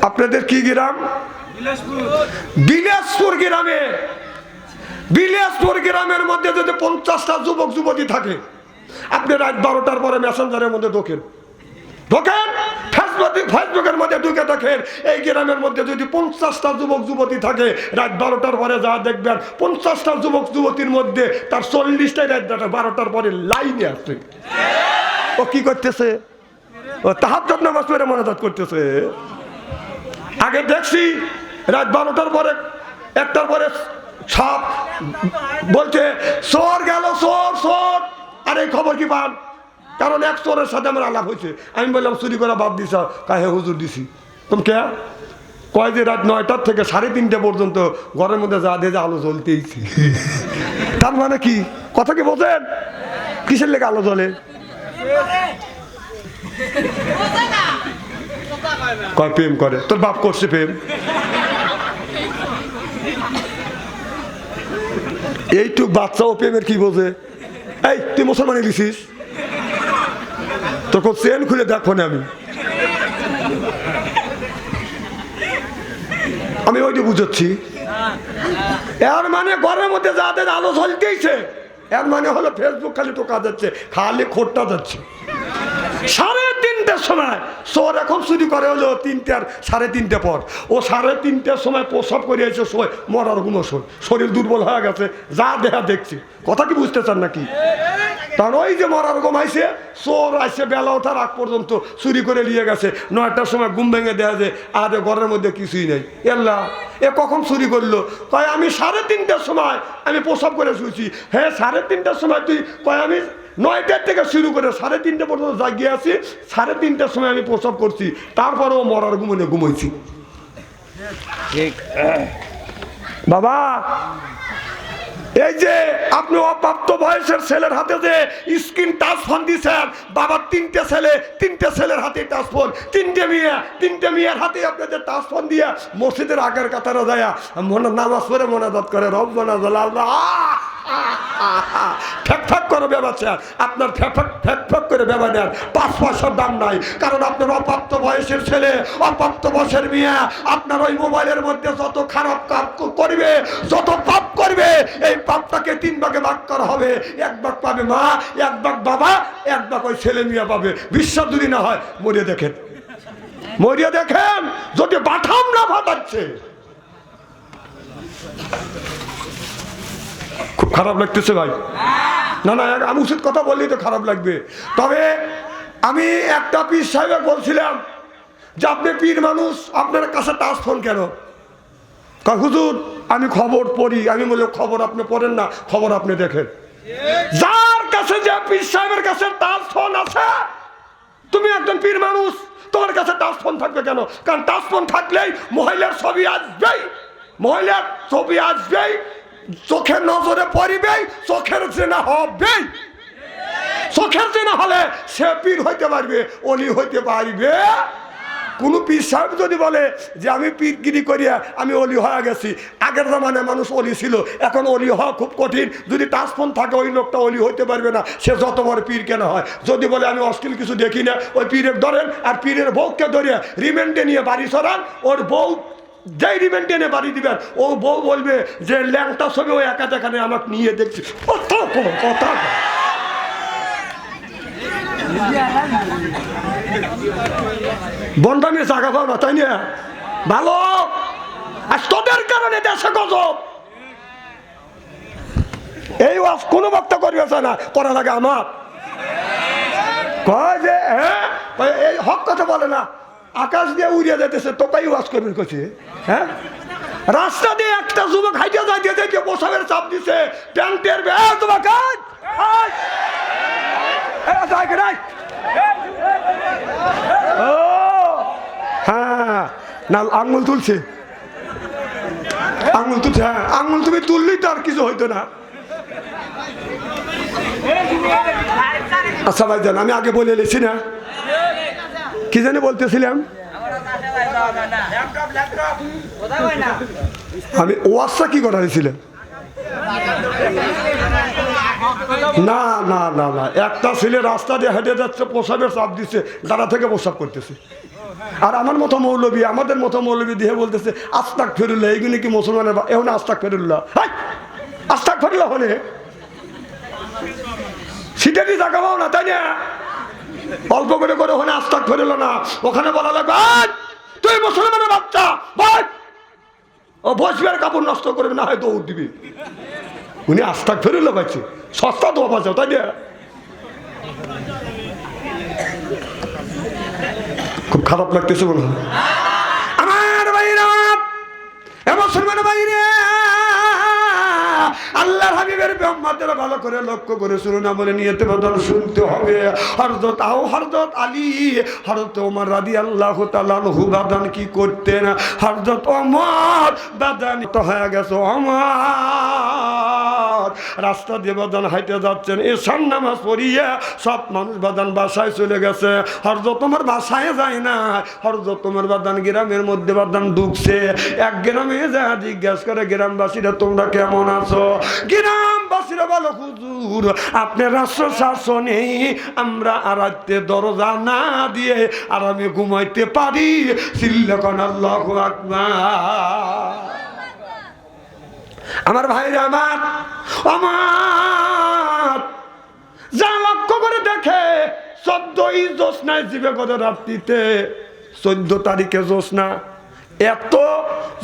আপনাদের কি গ্রাম? বিলাসপুর গ্রামে, বিলাসপুর গ্রামের মধ্যে যদি 50টা যুবক যুবতী থাকে, আপনি রাত 12টার পরে মেসেঞ্জারের মধ্যে ঢোকেন, ফেসবুকের মধ্যে ঢুকে দেখেন এই গ্রামের মধ্যে যদি 50টা যুবক যুবতী থাকে, রাত 12টার পরে যা দেখবেন 50টা যুবক যুবতীর মধ্যে তার 40টাই রাত 12টার পরে লাইনে আসছে। ও কি করতেছে? ও তাহাজ্জুদ নামাজ পড়ে মোনাজাত করতেছে। আগে দেখছি রাত 12টার পরে 1টার পরে সাপ বলছে চোর গেল, চোর চোর। আর এই খবর কি পান? কারণ এক চোরের সাথে আমার আলাপ হয়েছে। আমি বললাম চুরি করা বাদ দিছ? কাহে হুজুর দিছি। তুমি কে? কয় যে রাত 9টার থেকে 3:30 পর্যন্ত ঘরের মধ্যে যা দিয়ে আলো জ্বলতেইছি। তার মানে কি? কথা কি বোঝেন? কিসের লেগে আলো জ্বলে? কয় প্রেম করে। তোর বাপ করছে প্রেম? এইটুক বাচ্চাও প্রেমের কি বোঝে? এই তুই মুসলমানি দিছিস? তোর চেন খুলে দেখো না। আমি ওইটি বুঝাচ্ছি। এর মানে ঘরের মধ্যে যাদের আলো জ্বলতেইছে, এর মানে হলো ফেসবুক খালি টোকা যাচ্ছে, খালি খোট্টা যাচ্ছে। 3:30টার সময় চোর এখন চুরি করে হলো 3টার 3:30 পর। ও 3:30টার সময় প্রসব করে এসে সময় মরার গুণো শরীর দুর্বল হয়ে গেছে, যা দেখা দেখছি। কথা কি বুঝতে চান নাকি? কারণ ওই যে মরার ঘুম আইসে, চোর আইসে বেলা ওঠার আগ পর্যন্ত চুরি করে নিয়ে গেছে। 9টার সময় ঘুম ভেঙে দেওয়া যায় আর ঘরের মধ্যে কিছুই নেই। এল্লা এ কখন চুরি করলো? কয় আমি 3:30টার সময় আমি প্রসব করে শুয়েছি। হ্যাঁ 3:30টার সময় তুই? কয় আমি 9টার থেকে শুরু করে 3:30 পর্যন্ত জাগিয়ে আছি, 3:30টার সময় আমি প্রসব করছি, তারপরেও মরার ঘুমনে ঘুমাইছি। বাবা এই যে আপনি অপ্রাপ্ত বয়সের ছেলের হাতে যে স্ক্রিন টাচ ফোন দিচ্ছেন, বাবার 3টে ছেলে, 3টে ছেলের হাতে টাচ ফোন, 3টে মেয়ের হাতে আপনাদের টাচ ফোন দিয়ে মসজিদের আগের কাতারে যায় নামাজ পড়ে মোনাজাত করে রব্বানা জালালনা ফ্যাক করে ব্যবসা। আপনার ফ্যাক করে ব্যবসা নেন, 5 পয়সার দাম নাই। কারণ আপনার অপ্রাপ্ত বয়সের ছেলে, অপ্রাপ্ত বয়সের মেয়ে আপনার ওই মোবাইলের মধ্যে যত খারাপ কাজ করবে, যত পাপ করবে, এই পাপটাকে 3 ভাগে ভাগ করা হবে। 1 ভাগ পাবে মা, 1 ভাগ বাবা, 1 ভাগ ওই ছেলে মেয়ে পাবে। বিশ্বাস যদি না হয় মরিয়ে দেখেন, মরিয়ে দেখেন যদি বাঠাম না ফাটাচ্ছে। খুব খারাপ লাগতেছে ভাই। না না আমি উচিত কথা বললেই তো খারাপ লাগবে। তবে আমি একটা পীর সাহেব বলছিলাম যে আপনি পীর মানুষ, আপনার কাছে টাচ ফোন কেন? হুজুর আমি খবর পড়ি। আমি বলি খবর আপনি পড়েন না, খবর আপনি দেখেন। যার কাছে যে পীর সাহেবের কাছে টাচ ফোন আছে, তুমি একজন পীর মানুষ, তোমার কাছে টাচ ফোন থাকবে কেন? কারণ টাচ ফোন থাকলেই মহিলার ছবি আসবেই, মহিলার ছবি আসবেই, চোখের নজরে পড়বেই, চোখের জেনা হবেই। চোখের জেনা হলে সে পীর হইতে পারবে, অলি হইতে পারবে। কোন পীর সাহেব যদি বলে যে আমি পীরগিরি করিয়া আমি অলি হয়ে গেছি, আগের জামানায় মানুষ অলি ছিল, এখন অলি হওয়া খুব কঠিন। যদি টাচফোন থাকে ওই লোকটা অলি হইতে পারবে না, সে যত বড় পীর কেন হয়। যদি বলে আমি অশ্লীল কিছু দেখি না, ওই পীরের ধরেন আর পীরের বউকে ধরে রিমান্ডে নিয়ে বাড়ি সরান, ওর বউ যেই রিমান্ডে নিয়ে বাড়ি দিবেন, ও বউ বলবে যে ল্যাংটা ছবি ওই একা দেখানে আমাকে নিয়ে দেখছি। কথা বন্ধামি জায়গা পাও না, তাই না? ভালো, আর তোদের কারণে দেশে গজব। এই ওয়াজ কোনো বক্তা করবে না, করা লাগে আমার। কয় যে হ্যাঁ এই হক কথা বলে না, আকাশ দিয়ে উড়িয়ে যেতেছে তোকেই ওয়াজ করবে কছে। হ্যাঁ, রাস্তা দিয়ে একটা যুবক হাইটে যাইতে যাইতে পোশাকের চাপ দিছে, প্যান্টের তোমার কাজ হ্যাঁ না, আঙুল তুলছে, আঙুল তুলছে। হ্যাঁ, আঙুল তুমি তুললেই তো আর কিছু হইতো না। আচ্ছা ভাইজান, আমি আগে বলে এলেছি না, কি জানি বলতেছিলাম, আমি ওয়াজটা কি করা হয়েছিল? না না না না, একটা ছেলে রাস্তা দিয়ে হেঁটে যাচ্ছে, প্রসাবের চাপ দিচ্ছে, দাঁড়া থেকে প্রসাব করতেছে। আর আমার মতো মৌলবী, আমাদের মতো মৌলবী দিয়ে বলতেছে আস্তাক ফেরুল্লাহ। এইগুলি কি মুসলমানের? এখন আস্তাক ফেরুল্লাহ, আস্তাক ফেরুল্লাহ হলে সিটারই জায়গা পাও না, তাই না? অল্প করে করে ওখানে আস্তাক ফেরুল্লাহ না, ওখানে বলা লাগবে তুই মুসলমানের বাচ্চা ভাই, ও বসবের কাপড় নষ্ট করবে না, হয় দৌড় দিবি। উনি আস্তাক ফেরুল্লাহ পাইছে, সস্তা দোয়া পাচ্ছে, তাই না? খুব খারাপ লাগতেছে মনে হয় আমার ভাইরা, মুসলমান ভাইরে। আল্লাহর হাবিবের উম্মতেরা ভালো করে লক্ষ্য করে শুনুন, আমলে নিয়তে বদল শুনতে হবে। হযরত আলী, হযরত ওমর রাদিয়াল্লাহু তাআলা আনহু বাদান কি করতেন? হযরত ওমর বাদান তো হয়ে গেছে, ওমর রাস্তা দিয়ে বাদান হাইটে যাচ্ছেন, এশার নামাজ পড়িয়া সব মানুষ বাদান বাসায় চলে গেছে। হযরত ওমর বাসায় যায় না, হযরত ওমর বাদান গ্রামের মধ্যে বাদান ঢুকছে। এক গ্রামে যা জিজ্ঞাসা করে গ্রামবাসীরা তোমরা কেমন আছো? গ্রামবাসীরা বলো হুজুর আপনার রাষ্ট্র শাসনে আমরা আরাতে দরজা না দিয়ে আরামে ঘুমাইতে পারি। চিল্লাকান আল্লাহু আকবার। আমার ভাইরা, আমার যা লক্ষ্য করে দেখে 14ই জ্যোৎস্নায় জীবে গত রাত্রিতে 14 তারিখে জ্যোৎস্না, এত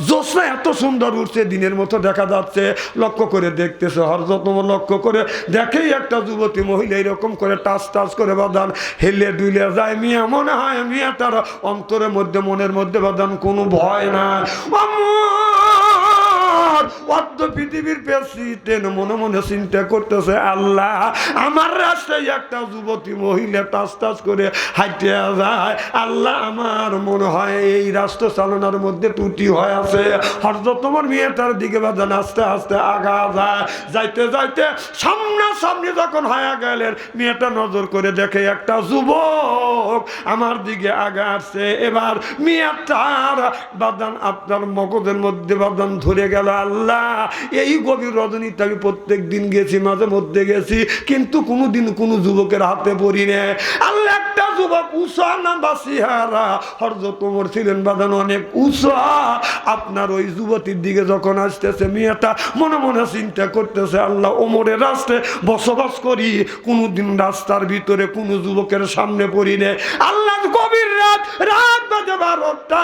জ্যোৎস্না এত সুন্দর উঠছে, দিনের মতো দেখা যাচ্ছে। লক্ষ্য করে দেখতেছে, হযরত ওমর লক্ষ্য করে দেখেই একটা যুবতী মহিলা এরকম করে টাচ টাচ করে বাদান হেলে দুলে যায়। মিয়া মনে হয় মিয়া তার অন্তরের মধ্যে মনের মধ্যে বাদান কোনো ভয় না। অর্ধ পৃথিবীর প্রেসিডেন্ট মনে মনে চিন্তা করতেছে, আল্লাহ আমার রাস্তায় একটা যুবতী মহিলা টাচ টাচ করে হাইটে যায়, আল্লাহ আমার মনে হয় এই রাষ্ট্র চালনার মধ্যে ত্রুটি হয়ে আছে। হযরত ওমর মেয়েটার দিকে বাজান আস্তে আস্তে আগা যায়, যাইতে যাইতে সামনাসামনি যখন হয়ে গেলেন, মেয়েটা নজর করে দেখে একটা যুবক আমার দিকে আগা আসছে। এবার মেয়েটার বাদান আপনার মগজের মধ্যে বাদান ধরে গেল, আল্লাহ এই গভীর রজনীতে আমি প্রত্যেক দিন গেছি, মাঝে মধ্যে গেছি, কিন্তু কোনোদিন কোনো যুবকের হাতে পড়ি না। আল্লাহ একটা যুবক উষা না বাসিহারা, হযরত ওমর ছিলেন বাদান অনেক উষা। আপনার ওই যুবতীর দিকে যখন আসতেছে, মেয়েটা মনে মনে চিন্তা করতেছে, আল্লাহ ওমরের রাস্তায় বসবাস করি, কোনোদিন রাস্তার ভিতরে কোনো যুবকের সামনে পড়ি না। আল্লাহ গভীর রাত, রাত বাজে 12টা,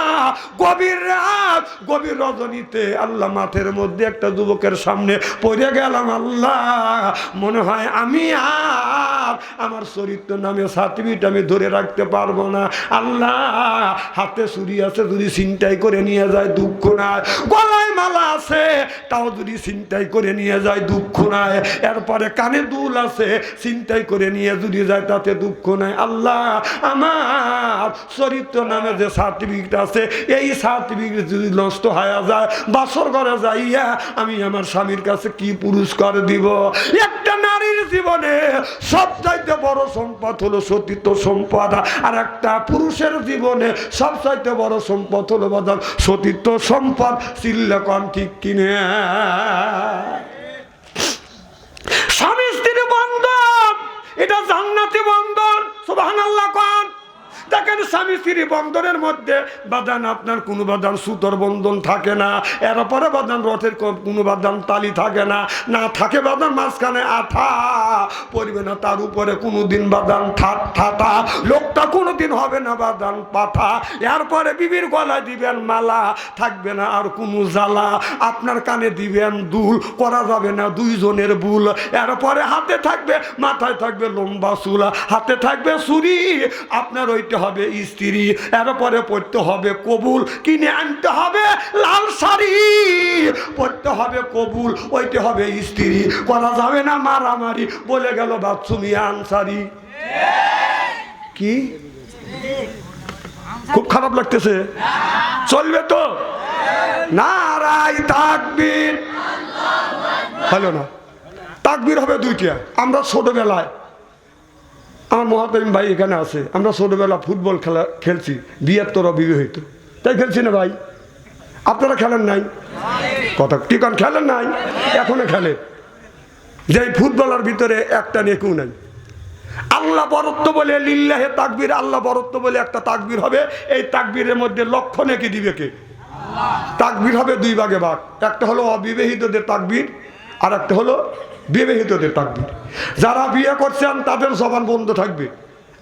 গভীর রাত, গভীর রজনীতে আল্লাহ মাঠের মধ্যে একটা যুবকের সামনে পড়ে গেলাম। আল্লাহ মনে হয় আমি আর আমার চরিত্র নামে সার্টিফিকেট স্বামীটা আমি ধরে রাখতে পারবো না। আল্লাহ, হাতে ছুরি আছে, যদি ছিনতাই করে নিয়ে যায় দুঃখ নাই। গলায় মালা আছে, তাও যদি ছিনতাই করে নিয়ে যায় দুঃখ নাই। এরপরে কানে দুল আছে, ছিনতাই করে নিয়ে যদি যায় তাতে দুঃখ নাই। আল্লাহ, আমার চরিত্র নামে যে সার্টিফিকেট আছে, এই সার্টিফিকেট যদি নষ্ট হয়ে যায়, বাসর ঘরে যাইয়া আমি আমার স্বামীর কাছে কি পুরস্কার দিব? একটা নারীর জীবনে সবচাইতে বড় সম্পদ হলো সতীত্ব সম্পদ, আর একটা পুরুষের জীবনে সবচাইতে বড় সম্পদ হলো বাজার সতীত্ব সম্পদ। চিল্লাকন ঠিক কিনে? স্বামী স্ত্রীর বন্ধন, এটা জান্নাতি বন্ধন। সুবহানাল্লাহ কোন? দেখেন, স্বামী স্ত্রী বন্ধনের মধ্যে বাদান আপনার কোনো বাদান সুতোর বন্ধন থাকে না, এরপরে বাদান রথের কোনো বাদান তালি থাকে না, না থাকে বাদান মাঝখানে আঠা পড়বে না, তার উপরে কোনোদিন বাদান ঠাটা, লোকটা কোনোদিন হবে না বাদান পাঠা। এরপরে বিবির গলায় দিবেন মালা, থাকবে না আর কোনো জ্বালা, আপনার কানে দিবেন দুল, করা যাবে না দুইজনের ভুল। এরপরে হাতে থাকবে, মাথায় থাকবে লম্বা চুল, হাতে থাকবে ছুরি, আপনার ওইটা হবে স্ত্রী। এরপরে পড়তে হবে কবুল, কিনে আনতে হবে লাল শাড়ি, পড়তে হবে কবুল, ওইটা হবে স্ত্রী। করা যাবে না মারামারি, বলে গেল বাথরুমি আনসারি। কি খুব খারাপ লাগতেছে? চলবে তো? নারাই তাকবীর। হলো না? তাকবীর হবে দুইটা। আমরা ছোটবেলায়, আমার মহাতামিম ভাই এখানে আছে, আমরা ছোটবেলা ফুটবল খেলছি, 72 বিবাহিত, তাই খেলছি না ভাই? আপনারা খেলেন নাই? কথা টিকান খেলেন নাই? এখনো খেলে। যে ফুটবলের ভিতরে একটা নেকু নাই। আল্লাহ বরত্ব বলে লিল্লাহে তাকবীর, আল্লাহ বরত্ব বলে একটা তাকবীর হবে। এই তাকবীরের মধ্যে লক্ষ নেকি দিবে কে? তাকবীর হবে দুই ভাগে ভাগ। একটা হলো অবিবাহিতদের তাকবীর, আর একটা হলো বিবাহিতদের তাকবীর। যারা বিয়ে করছেন তাদের জবান বন্ধ থাকবে,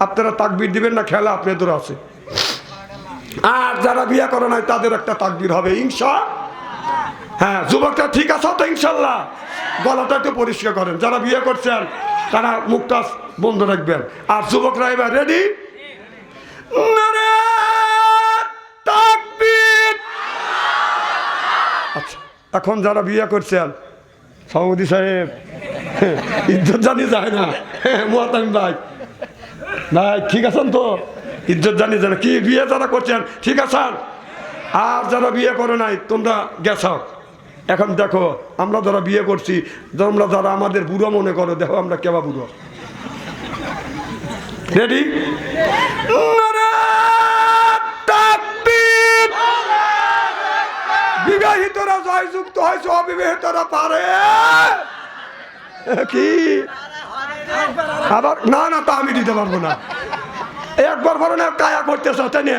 আপনারা তাকবীর দিবেন না, খেলা আপনাদের আছে। আর যারা বিয়ে করে নাই তাদের একটা তাকবীর হবে ইনশাআল্লাহ। হ্যাঁ, যুবকটা ঠিক আছে তো ইনশাআল্লাহ? গলাটা একটু পরিষ্কার করেন। যারা বিয়ে করছেন তারা মুখটা বন্ধ রাখবেন। আর যুবকরা এবার রেডি? নারে তাকবীর। আচ্ছা, এখন যারা বিয়ে করছেন, সভাপতি সাহেব ইজ্জত জানি যায় না, মুহাতামিম ভাই, ভাই ঠিক আছেন তো? ইজ্জত জানি যায় না কি? বিয়ে যারা করছেন ঠিক আছেন? আর যারা বিয়ে করে নাই তোমরা গেছ। এখন দেখো, আমরা যারা বিয়ে করছি, তোমরা যারা আমাদের বুড়ো মনে করো, দেখো আমরা কেবা বুড়ো। রেডি? বিবাহিতরা জয়যুক্ত হয়েছে, অবিবাহিতরা পারে কি? আবার না না, তা আমি দিতে পারবো না। একবার বলো না, কায়া করতেছ তাই না?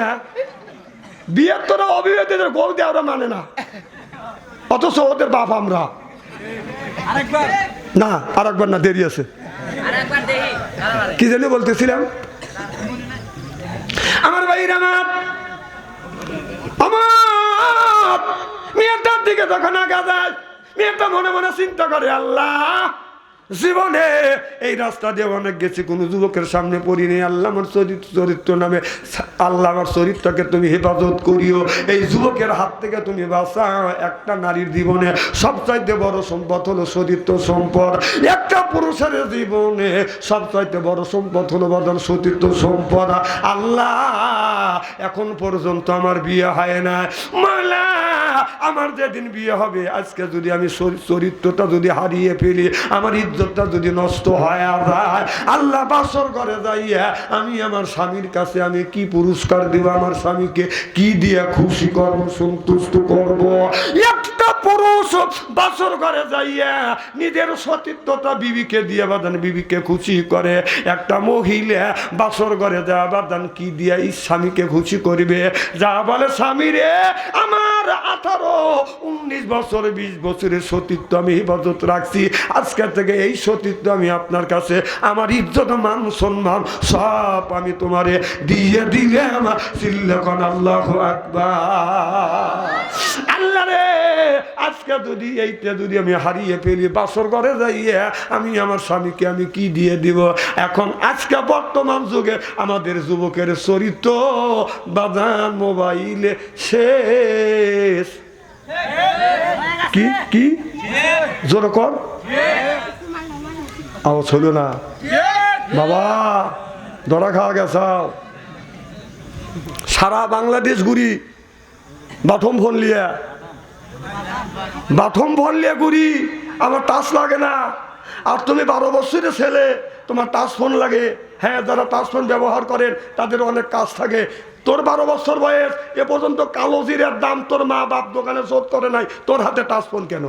বিয়ের তোরা অবিবাহিতদের গোল দিয়ে ওরা মানে না, অথচ ওদের বাপ আমরা। না, আর একবার না, দেরি আছে। কি জানি বলতেছিলাম? আমার ভাইরা, আমার মেয়েটার দিকে যখন আগা যায়, মেয়েটা মনে মনে চিন্তা করে, আল্লাহ জীবনে এই রাস্তা দিয়ে অনেক গেছি, কোনো যুবকের সামনে পড়িনি। আল্লাহ আমার চরিত্র নামে, আল্লাহ আমার চরিত্রকে তুমি হেফাজত করিও, এই যুবকের হাত থেকে তুমি বাঁচাও। একটা নারীর জীবনে সবচাইতে বড় সম্পদ হলো চরিত্র সম্পদ। একটা পুরুষের জীবনে সবচাইতে বড় সম্পদ হলো বাদন চরিত্র সম্পদ। আল্লাহ, এখন পর্যন্ত আমার বিয়ে হয় না, মাওলা আমার যেদিন বিয়ে হবে, আজকে যদি আমি চরিত্রটা যদি হারিয়ে ফেলি, আমার ইজ্জতটা যদি নষ্ট হয়ে যায়, আল্লাহ বাসর ঘরে যাইয়া আমি আমার স্বামীর কাছে আমি কি পুরস্কার দিব? আমার স্বামীকে কি দিয়ে খুশি করব, সন্তুষ্ট করব? একটা পুরুষ বাসর ঘরে যাইয়া নিজের সতীত্বটা বিবিকে দিয়ে বাদান বিবিকে খুশি করে। একটা মহিলা বাসর ঘরে যাওয়া বাদান কি দিয়ে এই স্বামীকে খুশি করবে? যা বলে, স্বামী রে, আমার 18-19 বছর 20 বছরের সতীত্ব আমি হেফাজত রাখছি, আজকে থেকে এই সতীত্ব আমি আপনার কাছে, আমার ইজ্জত মান সম্মান সব আমি তোমারে দিয়ে দিলাম। চিল্লাখন আল্লাহু আকবার। আল্লাহর রে আজকে যদি এইটা যদি আমি হারিয়ে ফেলি, বাসর ঘরে যাইয়ে আমি আমার স্বামীকে আমি কি দিয়ে দিব? এখন আজকে বর্তমান যুগে আমাদের যুবকের চরিত্র বাজান মোবাইলে শেষ। কি কি জোর কর, আওয়াজ হলো না বাবা, ধরা খাওয়া গেছাও। সারা বাংলাদেশ ঘুরি বাথম ফোন লিয়ে ঘুরি, আমার টাচ লাগে না। আর তুমি 12 বছরের ছেলে, তোমার টাচ ফোন লাগে। হ্যাঁ, যারা টাচ ফোন ব্যবহার করেন তাদের অনেক কাজ থাকে। তোর 12 বছর বয়স, এ পর্যন্ত কালো জিরার দাম তোর মা বাপ দোকানে শোধ করে নাই, তোর হাতে টাচ ফোন কেন?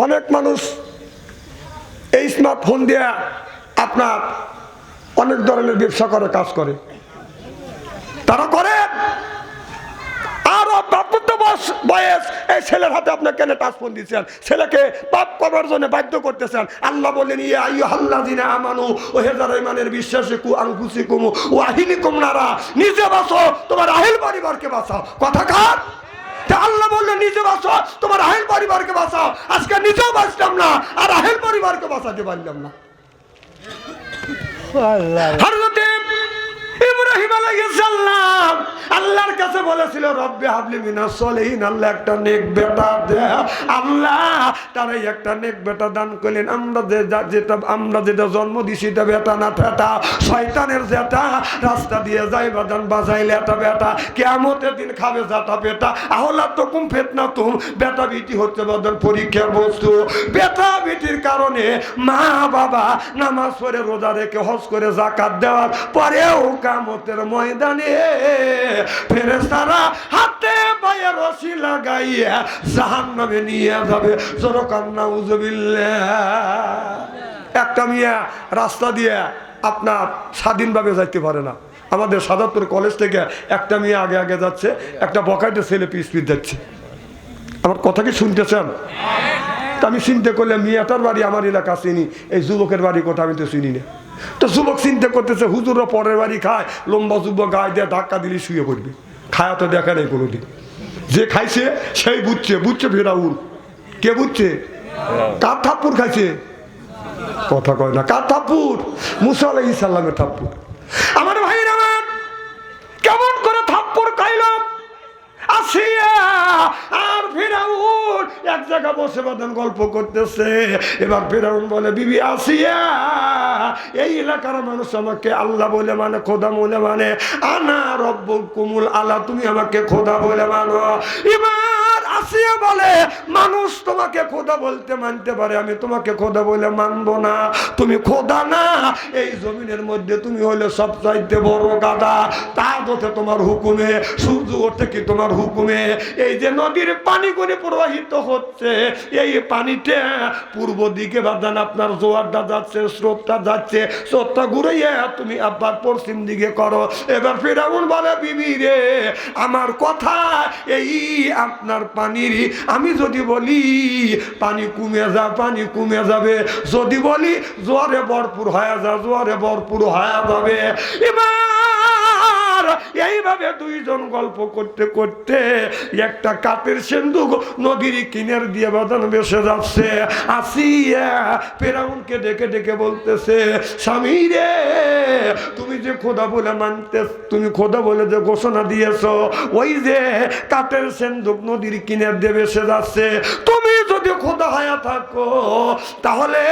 অনেক মানুষ এই স্মার্টফোন দিয়ে আপনার অনেক ধরনের ব্যবসা করে, কাজ করে, তারা করে। আর বয়স এই ছেলের হাতে আপনি কেন টাচ ফোন দিচ্ছেন? ছেলেকে পাপ করার জন্য বাধ্য করতেছেন। আল্লাহ বলেন, ইয়া আইয়ুহাল্লাযিনা আমানু, ও হে যারা ঈমানের বিশ্বাসী, কু আনফুসিকুম ওয়া আহলিকুম নারা, নিজে বাঁচো, তোমার আহল পরিবারকে বাঁচাও। কথা কার? আল্লাহ বললেন নিজে বাঁচো, তোমার আহল পরিবারকে বাঁচাও। আজকে নিজেও বাঁচলাম না, আর আহল পরিবারকে বাঁচাতে পারলাম না। হযরত ইব্রাহিম আলাইহিস সালাম আল্লাহর কাছে বলেছিল, রব্বি হাবলি মিনাস সলিহিন, আল্লাহ একটা নেক বেটা দে। আল্লাহ তার একটা নেক বেটা দান করলেন। আমরা যেটা জন্ম দিছি এটা বেটা না ফেটা, শয়তানের যেটা রাস্তা দিয়ে যাই বাজান বাজাইলে এটা বেটা, কিয়ামতের দিন খাবে যাটা বেটা। আহলাতুকুম ফিতনাতুম, বেটা বিটি হচ্ছে বাজান পরীক্ষার বস্তু। বেটা বিটির কারণে মা বাবা নামাজ পড়ে রোজা রেখে হজ করে যাকাত দেওয়ার পরেও কিয়ামতের ময়দানে ফেরেশতারা হাতে পায়ে রশি লাগাইয়া জাহান্নামে নিয়ে যাবে। জোরকান নাউযুবিল্লাহ। একটা মিয়া রাস্তা দিয়ে আপনার স্বাধীনভাবে যাইতে পারে না। আমাদের সাদাতপুর কলেজ থেকে একটা মেয়ে আগে আগে যাচ্ছে, একটা বকাইতে ছেলে পিছ যাচ্ছে। আমার কথা কি শুনতেছেন? আমি চিন্তা করলে মেয়েটার বাড়ি আমার এলাকা চিনি, এই যুবকের বাড়ি কথা আমি তো চিনি না। তো যুবক চিন্তা করতেছে, হুজুররা পরের বাড়ি খায়, লম্বা যুবক গায়ে দিয়ে ধাক্কা দিলে শুয়ে পড়বে। খায়া তো দেখা নেই কোনোদিন। যে খাইছে সেই বুঝছে ফেরাউন। কে বুঝছে? কার থাপ্পুর খাইছে? কথা কয় না। কার থাপ্পুর? মুসা আলাইহিস সালামের থাপ্পুর। আমার ভাইরা, আমার কেমন করে থাপ্পুর খাইল আসিয়া আর ফেরাউন এক জায়গা বসে বাদান গল্প করতেছে। এবার ফেরাউন বলে, বিবি আসিয়া, এই এলাকার মানুষ আমাকে আল্লাহ বলে মানে, খোদা বলে মানে, আনা রব্বুকুমুল আলা, তুমি আমাকে খোদা বলে মানো। এবার আসিয়া বলে, মানুষ তোমাকে খোদা বলতে মানতে পারে, আমি তোমাকে খোদা বলে মানবো না। তুমি খোদা না, এই জমিনের মধ্যে তুমি হলে সবচাইতে বড় গাদা। তা হচ্ছে তোমার হুকুমে, সূর্য ওঠে কি তোমার হুকুমে। এই যে নদীর পানি করে প্রবাহিত হচ্ছে, এই পানিতে পূর্ব দিকে বাদান আপনার জোয়ারটা যাচ্ছে, স্রোতটা যাচ্ছে, স্রোতটা ঘুরাইয়া তুমি আবার পশ্চিম দিকে করো। এবার ফেরাউন বলে, বিবি রে, আমার কথা এই আপনার পানির, আমি যদি বলি পানি কমে যাবে, যদি বলি জোয়ারে ভরপুর হয়ে জোয়ারে ভরপুর হয়ে যাবে। এবার এইভাবে দুইজন গল্প করতে করতে একটা কাঠের সিন্ধুক নদীর কিনার দিয়ে বাদান ভেসে যাচ্ছে। আসিয়া ফেরাউনকে ডেকে ডেকে বলতেছে, স্বামী রে, তুমি যে খোদা বলে তুমি খোদা বলে যে ঘোষণা দিয়েছো, ওই যে কাঠের সিন্ধুক নদীর কিনার দিয়ে ভেসে যাচ্ছে, তুমি যদি খোদা হয়ে থাকো তাহলে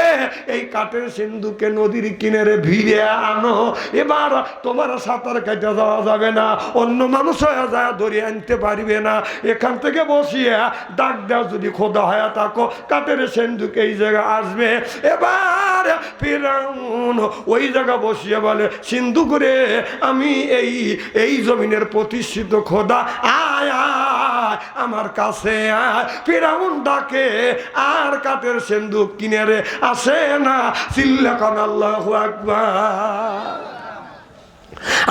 এই কাঠের সিন্ধুকে নদীর কিনারে ভিড়ে আনো। এবার তোমার সাঁতার কেটে যাওয়া যাবে না, অন্য মানুষ হয়ে যায় ধরে আনতে পারবে না। এখান থেকে বসিয়ে ডাক দাও, যদি খোদা হয়ে থাকো কাঠের সিন্ধুকে এই জায়গায় আসবে। এবার ফিরাউন ওই জায়গা বসিয়ে বলে, সিন্ধু করে আমি এই জমিনের প্রতিষ্ঠিত খোদা, আয় আয় আমার কাছে আয়। ফিরাউন ডাকে, আর কাঠের সিন্ধুক কিনারে আসে না। চিল্লাকান আল্লাহু আকবার।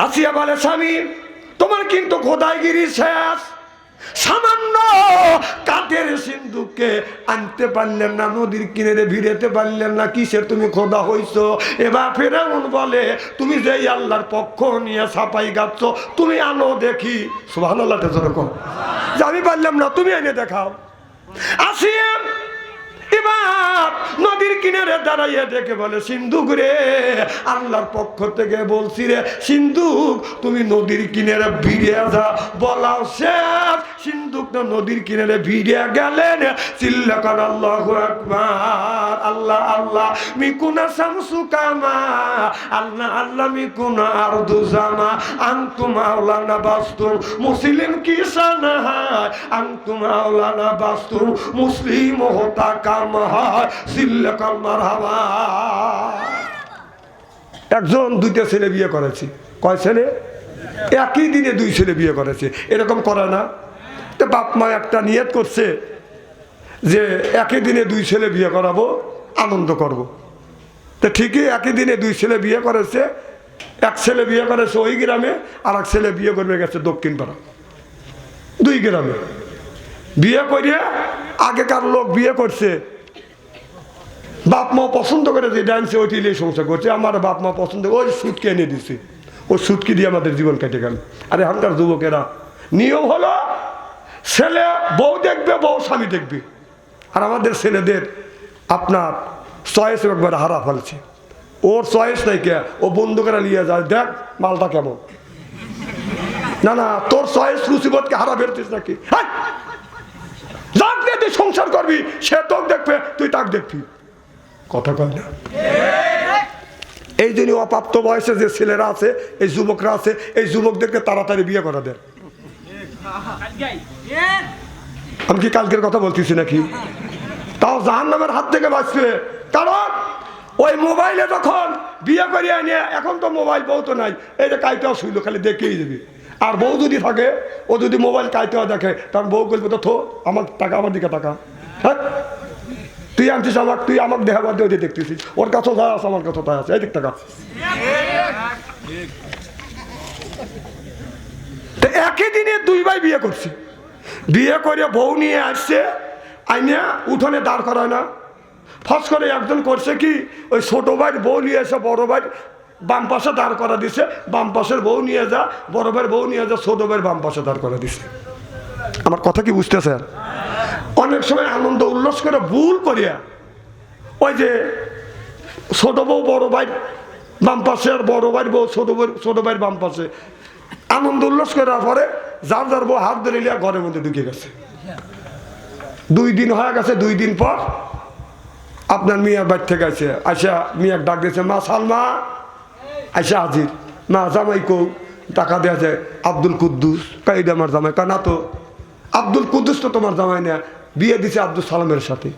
আসিয়া বলে, স্বামী তোমার কিন্তু খোদাইগিরি শেষ। সামান্য কাঠের সিন্ধুককে আনতে পারলেন না, নদীর কিনারে ভিড়াতে পারলেন না, কিসের তুমি খোদা হইছো? এবার ফেরাউন বলে, তুমি যেই আল্লাহর পক্ষ নিয়ে ছাপাই গাচ্ছ, তুমি আনো দেখি। সুবহানাল্লাহ যেরকম, যে আমি পারলাম না, তুমি এনে দেখাও। আসিয়া এবার নদীর কিনারে দাঁড়াইয়া দেখে বলে, সিন্ধুক রে, আল্লাহর পক্ষ থেকে বলছি রে সিন্ধুক, তুমি নদীর কিনারে ভিড়ে যা। বলাও শেষ, সিন্ধুক তো নদীর কিনারে ভিড়ে গেলেন। চিল্লাকার আল্লাহু আকবার, আল্লাহ আল্লাহ মিকুনা শামসু কামা, আল্লাহ আল্লাহ মিকুনা আরদু জামা, আনতুম আওলানা বাস্তুম মুসলিম কিসানা হায়, আনতুম আওলানা বাস্তুম মুসলিম হতা একজন দুইটা ছেলে বিয়ে করেছি। কয় ছেলে? একই দিনে দুই ছেলে বিয়ে করেছে। এরকম করে না? তো বাপ মা একটা নিয়ত করছে যে একই দিনে দুই ছেলে বিয়ে করাবো, আনন্দ করব। তো ঠিকই একই দিনে দুই ছেলে বিয়ে করেছে। এক ছেলে বিয়ে করেছে ওই গ্রামে, আর এক ছেলে বিয়ে করবে গেছে দক্ষিণ পাড়া। দুই গ্রামে বিয়ে করিয়ে আগেকার লোক বিয়ে করছে, বাপ মা পছন্দ করে যে ডান্সে ওইটি সংসার করছে। আমার বাপ মা পছন্দ, ওই সুটকে এনে দিচ্ছে, ওই সুটকি দিয়ে আমাদের জীবন কেটে গেল। আর এখানকার যুবকেরা নিয়ম হলো ছেলে বউ দেখবে, বউ স্বামী দেখবে। আর আমাদের ছেলেদের আপনার চয়েস একবার হারা ফেলছে। ওর চয়েস নাই কে, ও বন্ধুকেরা নিয়ে যায়, দেখ মালটা কেমন। না না, তোর চয়েস রুচিবোধকে হারা ফেলছিস নাকি? যাক দিয়ে তুই সংসার করবি, সে তোক দেখবে, তুই তাক দেখবি। কথা কয় না? এই জন্য অপ্রাপ্ত বয়সে যে ছেলেরা আছে, এই যুবকরা আছে, এই যুবকদেরকে তাড়াতাড়ি বিয়ে করা দেয়। আমি কি কালকের কথা বলতেছি নাকি? তাও জাহান্নামের হাত থেকে বাঁচবে। কারণ ওই মোবাইলে যখন বিয়ে করিয়ে নিয়ে, এখন তো মোবাইল বউ তো নাই, এই যে কাইটাও শুইলো, খালি দেখেই যাবি। আর বউ যদি থাকে, ও যদি মোবাইল কাইতেও দেখে, তখন বউ বলবে তো আমার টাকা, আমার দিকে টাকা। হ্যাঁ, তুই আনছিস আমাকে, তুই আমাকে দেখা বাদ দিয়ে দেখতেছিস, ওর কাছেও যা আছে আমার কাছেও তাই আছে, এই দিক টাকা। একই দিনে দুই ভাই বিয়ে করছি, বিয়ে করে বউ নিয়ে আসছে, আইনে উঠোনে দাঁড় করায় না। ফস করে একজন করছে কি, ওই ছোট ভাইয়ের বউ নিয়ে এসে বড় ভাই বাম পাশে দাঁড় করা দিছে, বাম পাশের বউ নিয়ে যা, বড় ভাইয়ের বউ নিয়ে যা, ছোট ভাইয়ের বাম পাশে দাঁড় করা দিছে। আমার কথা কি বুঝতেছেন? অনেক সময় আনন্দ উল্লাস করে ভুল করিয়া ওই যে ছোট বউ বড় ভাই বাম পাশে, আর বড় ভাইয়ের বউ ছোট ভাইয়ের বাম পাশে আনন্দ উল্লাস করার পরে যার যার বউ হাত ধরে লিয়া ঘরের মধ্যে ঢুকে গেছে। 2 দিন হয়ে গেছে। 2 দিন পর আপনার মিয়ার বাড়ি থেকে আছে, আইসা মিয়ার ডাক দিয়েছে, মা সালমা। আইসা হাজির, মা জামাই কৌ? টাকা দেওয়া যায় আব্দুল কুদ্দুস। কাইডা আমার জামাই? কানা তো আব্দুল কুদ্দুস তো তোমার জামাই না, বিয়ে দিছে আব্দুল সালামের সাথে।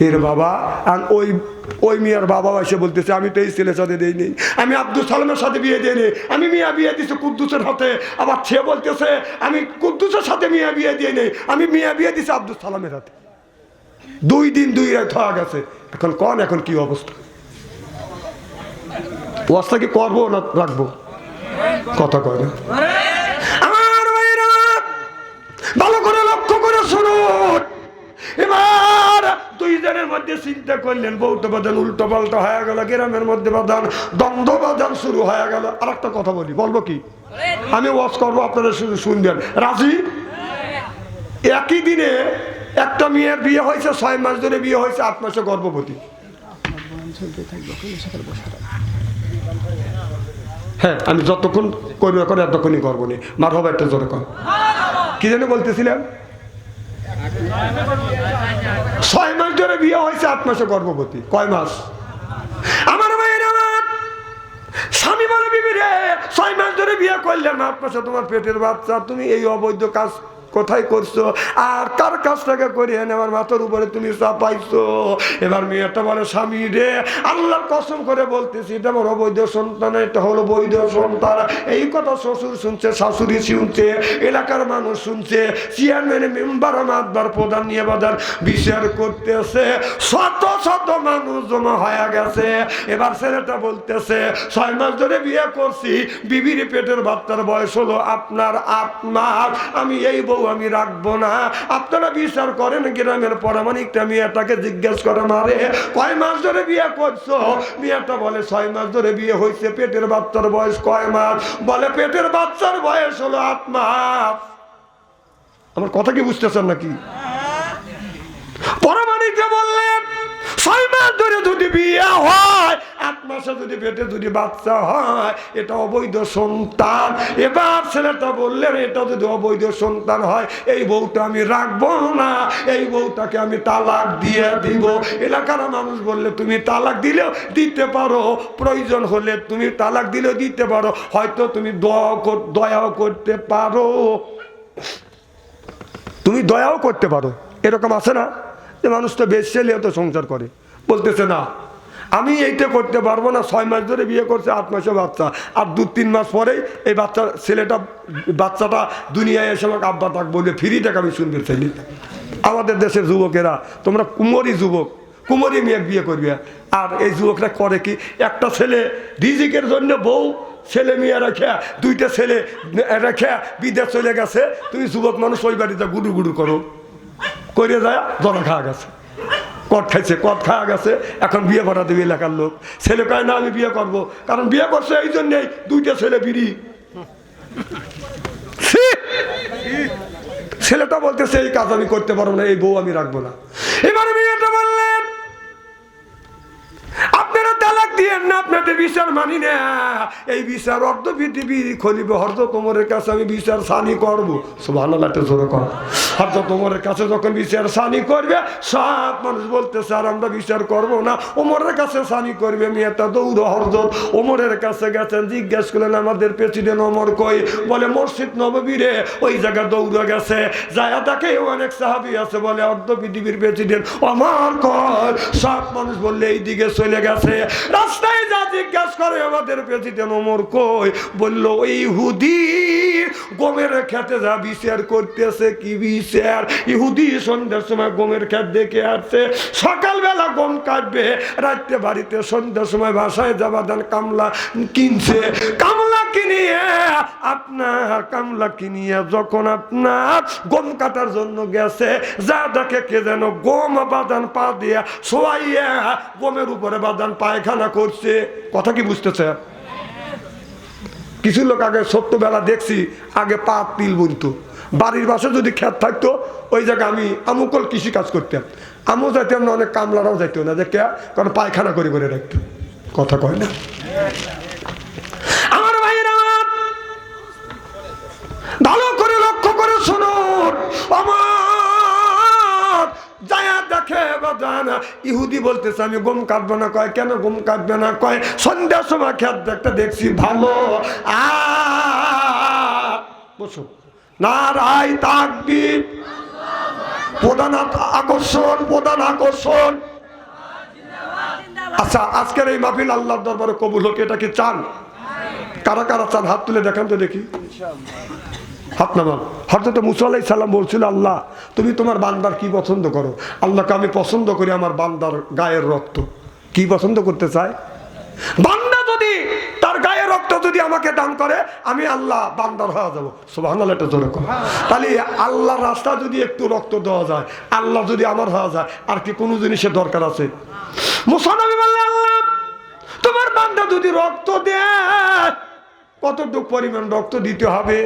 এর বাবা, আর ওই মিয়ার বাবা এসে বলতেছে, আমি তো এই ছেলের সাথে দিই নেই, আমি আব্দুল সালামের সাথে বিয়ে দিই নেই, আমি মিয়া বিয়ে দিছি কুদ্দুসের হাতে। আবার সে বলতেছে আমি কুদ্দুসের সাথে মিয়া বিয়ে দিয়ে নেই, আমি মিয়া বিয়ে দিছি আব্দুল সালামের হাতে। 2 দিন 2 রাত হয়ে গেছে। এখন কোন, এখন কি অবস্থা? ওয়াজটা কি করবো না রাখবো? কথা কয় না। আমার ভাইরা ভালো করে লক্ষ্য করে শুনুন। এবার 2 জনের মধ্যে চিন্তা করলেন, বউটা বাদান উল্টো পাল্টা হয়ে গেল, গ্রামের মধ্যে বাদান দ্বন্দ্ব বাদান শুরু হয়ে গেল। আর একটা কথা বলি, বলবো কি? আমি ওয়াজ করবো, আপনারা শুধু শুনবেন। রাজি? একই দিনে একটা মেয়ের বিয়ে হয়েছে, 6 মাস ধরে বিয়ে হয়েছে, 8 মাসে গর্ভবতী। হ্যাঁ, আমি যতক্ষণ করবো এখন এতক্ষণই করবো নি। মার হবে একটা জোরে কর। কি জানি বলতেছিলাম? 6 মাস ধরে বিয়ে হয়েছে, 8 মাসে গর্ভবতী। কয় মাস? আমার ভাইয়ের আমার স্বামী বলে, বিবি রে, 6 মাস ধরে বিয়ে করলে 8 মাসে তোমার পেটের বাচ্চা, তুমি এই অবৈধ কাজ কোথায় করছো আর কার কাছ থেকে করিয়ে এনে আমার মাথার উপরে তুমি চাপাইছো। এবার মেয়েটা বলে স্বামী রে আল্লাহর কসম করে বলতেছি এটা আমার অবৈধ সন্তান, এটা হলো বৈধ সন্তান। এই কথা শ্বশুর শুনছে, শাশুড়ি শুনছে, এলাকার মানুষ শুনছে, চেয়ারম্যান মেম্বার মাতবার প্রধান নিয়ে বাজার বিচার করতেছে, শত শত মানুষ জমা হয়ে গেছে। এবার ছেলেটা বলতেছে 6 মাস ধরে বিয়ে করছি, বিবির পেটের বাচ্চার বয়স হলো আপনার 8 মাস, আমি এই বউ আমি রাখবো না। আপনারা বিচার করেন গ্রামের পরামানিকটা মেয়েটাকে জিজ্ঞেস করে মারে কয় মাস ধরে বিয়ে করছো? মেয়েটা বলে 6 মাস ধরে বিয়ে হয়েছে। পেটের বাচ্চার বয়স কয় মাস? বলে পেটের বাচ্চার বয়স হলো 8 মাস। আমার কথা কি বুঝতেছেন নাকি? পরামানিকরা বললেন 6 মাস ধরে যদি বিয়ে হয়, 8 মাসে যদি পেটে যদি বাচ্চা হয়, এটা অবৈধ সন্তান। এবার ছেলেটা বললেন এটা যদি অবৈধ সন্তান হয় এই বউটা আমি রাখবো না, এই বউটাকে আমি তালাক দিয়ে দিব। এলাকার মানুষ বললে তুমি তালাক দিলেও দিতে পারো, প্রয়োজন হলে তুমি তালাক দিলেও দিতে পারো, হয়তো তুমি দয়াও করতে পারো, তুমি দয়াও করতে পারো। এরকম আছে না যে মানুষ তো বেশ ছেলেও তো সংসার করে, বলতেছে না আমি এইটা করতে পারবো না। 6 মাস ধরে বিয়ে করছে, 8 মাসে বাচ্চা, আর 2-3 মাস পরেই এই বাচ্চাটা দুনিয়ায় এসে আমাকে আব্বা তাক বলবে ফ্রি টাকা আমি শুনবে ছেলে। আমাদের দেশের যুবকেরা তোমরা কুমোরি যুবক, কুমোরি মেয়ে বিয়ে করবে। আর এই যুবকরা করে কি, একটা ছেলে রিজিকের জন্য বউ ছেলে মেয়ে রেখে 2টা ছেলে রেখে বিদেশ চলে গেছে, তুমি যুবক মানুষ ওই বাড়িতে গুডু গুডু করো করে যায় জনা খাওয়া গেছে, কট খাইছে, কট খাওয়া গেছে, এখন বিয়ে করা দেবে এলাকার লোক। ছেলে কয় না আমি বিয়ে করবো, কারণ বিয়ে করছে এই জন্যেই 2টা ছেলে বিড়ি। ছেলেটা বলতেছে এই কাজ আমি করতে পারবো না, এই বউ আমি রাখবো না। এবার মেয়েটা বললেন আপনারা তালাক দিয়েন না, আপনাদের বিচার মানি না, এই বিচার অর্ধ পৃথিবী খলিবে হযরত ওমরের কাছে আমি বিচার সানি করবো। সুবহানাল্লাহ, জোরে কর। হযরত ওমরের কাছে যখন বিচার সানি করবে সব মানুষ বলতেছে আর আমরা বিচার করবো না, ওমরের কাছে সানি করবে। মেয়েটা দৌড় হযরত ওমরের কাছে গেছেন, জিজ্ঞেস করলেন আমাদের প্রেসিডেন্ট ওমর কই? বলে মসজিদ নববীরে ওই জায়গা দৌড়ে গেছে। যায় দেখে অনেক সাহাবী আছে, বলে অর্ধ পৃথিবীর প্রেসিডেন্ট ওমর কই? সব মানুষ বললে এই দিকে চলে গেছে। রাস্তায় যা জিজ্ঞেস করে আমাদের প্রেসিডেন্ট ওমর কই? বললো ওই ইহুদি গমের খেতে যা বিচার করতেছে। কি বিচার? ইহুদি সন্ধ্যার সময় গমের খেত দেখে আসছে, সকালবেলা গম কাটবে, রাত্রে বাড়িতে সন্ধ্যার সময় বাসায় যাবাদান কামলা কিনছে। কামলা কিনিয়ে যখন আপনার গম কাটার জন্য গেছে, যা দেখে কে যেন গম বাদান পা দিয়া শোয়াইয়া গমের উপরে বাদান পায়খানা করছে। কথা কি বুঝতেছে? কিছু লোক আগে ছোট্টবেলা দেখছি আগে পা তিল বুনতো, বাড়ির পাশে যদি ক্ষেত থাকতো ওই জায়গায় আমি আমুকল কৃষি কাজ করতাম, আমও যাইতাম না, অনেক কামলারাও যাইতো না, যে কে? কারণ পায়খানা করে করে রাখতো। কথা কয় না? আমার ভাইরা ভালো করে লক্ষ্য করে শুনুন, আমার যায়া দেখে বাদান ইহুদি বলতেছে আমি গম কাটবো না। কয় কেন গম কাটবে না? কয় সন্ধ্যার সময় খেত দেখতে দেখছি ভালো। বসো, নারাই তাকবীর, প্রধান আকর্ষণ, প্রধান আকর্ষণ। আচ্ছা, আজকের এই মাহফিল আল্লাহর দরবারে কবুল হোক, এটা কি চান? কারা কারা চান হাত তুলে দেখান তো দেখি, হাত নামান। হযরত মুসা আলাইহিস সালাম বলছিল আল্লাহ তুমি তোমার বান্দার কি পছন্দ করো? আল্লাহকে আমি পছন্দ করি আমার বান্দার গায়ের রক্ত। কি পছন্দ করতে চায়? বান্দা যদি তার গায়ের রক্ত যদি আমাকে দান করে আমি আল্লাহ বান্দার হয়ে যাবো। সুবহানাল্লাহ, এটা জোরে কর। তাহলে আল্লাহর রাস্তা যদি একটু রক্ত দেওয়া যায়, আল্লাহ যদি আমার হয়ে যায়, আর কি কোনো জিনিসের দরকার আছে? মুসা নবী বললেন আল্লাহ তোমার বান্দা যদি রক্ত দেয় কতটুকু পরিমাণ রক্ত দিতে হবে?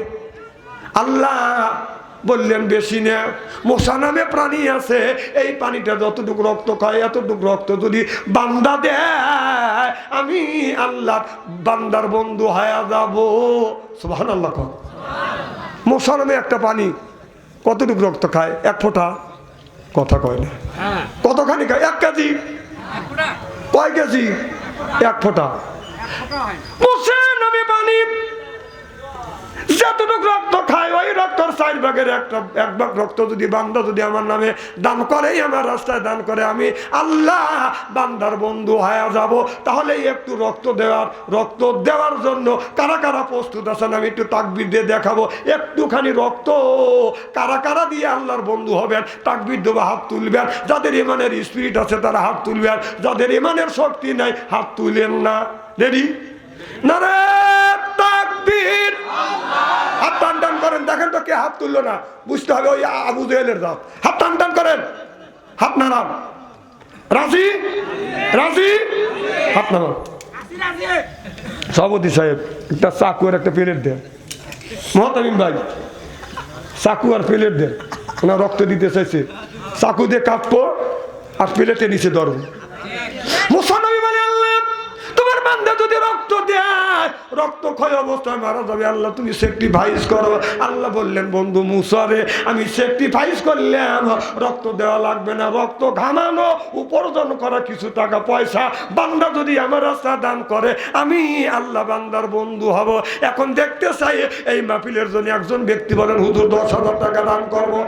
আল্লাহ বললেন বেশি না। মশা নামে প্রাণী আছে, এই পানিটা যতটুকু রক্ত খায় এতটুকু রক্ত যদি বান্দা দেয় আমি আল্লাহ বান্দার বন্ধু হয়ে যাব। সুবহানাল্লাহ। মশা নামে একটা পানি কতটুকু রক্ত খায়? 1 ফোঁটা। কথা কয় না? কতখানি খায়? 1 কেজি। কয় কেজি? 1 ফোঁটা। মশা নামে পানি যতটুকু রক্ত খায় ওই রক্তর 4 ভাগের এক ভাগ রক্ত যদি বান্দা যদি আমার নামে দান করে, আমার রাস্তায় দান করে, আমি আল্লাহ বান্দার বন্ধু হয়ে যাব। তাহলে একটু রক্ত দেওয়ার জন্য কারা কারা প্রস্তুত আছেন? আমি একটু তাকবীর দিয়ে দেখাবো। একটুখানি রক্ত কারা কারা দিয়ে আল্লাহর বন্ধু হবেন, তাকবীর দেবো, হাত তুলবেন। যাদের ইমানের স্পিরিট আছে তারা হাত তুলবেন, যাদের ইমানের শক্তি নাই হাত তুলেন না। রেডি? নারে তাকবীর! হাত টান টান করেন, দেখেন তো কে হাত তুললো না, বুঝতে হবে ওই আবু জেহেলের জাত। হাত টান টান করেন, হাত নাড়ান। রাজি? রাজি? হাত নাড়ান। সভাপতি সাহেব একটা চাকু আর একটা প্লেট দেন। মহতামিম ভাই চাকু আর প্লেট দেন, ওনার রক্ত দিতে চাইছে। চাকু দিয়ে কাটবো আর প্লেটে নিচে ধরুন। মুসানবী বলে, আল্লাহ তোমার বান্দা যদি রক্ত দেয়, রক্ত ক্ষয় অবস্থায় মারা যাবে, আল্লাহ তুমি স্যাক্রিফাইস করো। আল্লাহ বললেন, বন্ধু মুসা রে, আমি স্যাক্রিফাইস করলাম, রক্ত দেওয়া লাগবে না, রক্ত ঘামানো উপার্জন করা কিছু টাকা পয়সা বান্দা যদি আমার রাস্তা দান করে, আমি আল্লাহ বান্দার বন্ধু হব। এখন দেখতে চাই এই মাহফিলের জন্য একজন ব্যক্তি বলেন, হুজুর 10,000 টাকা দান করবো।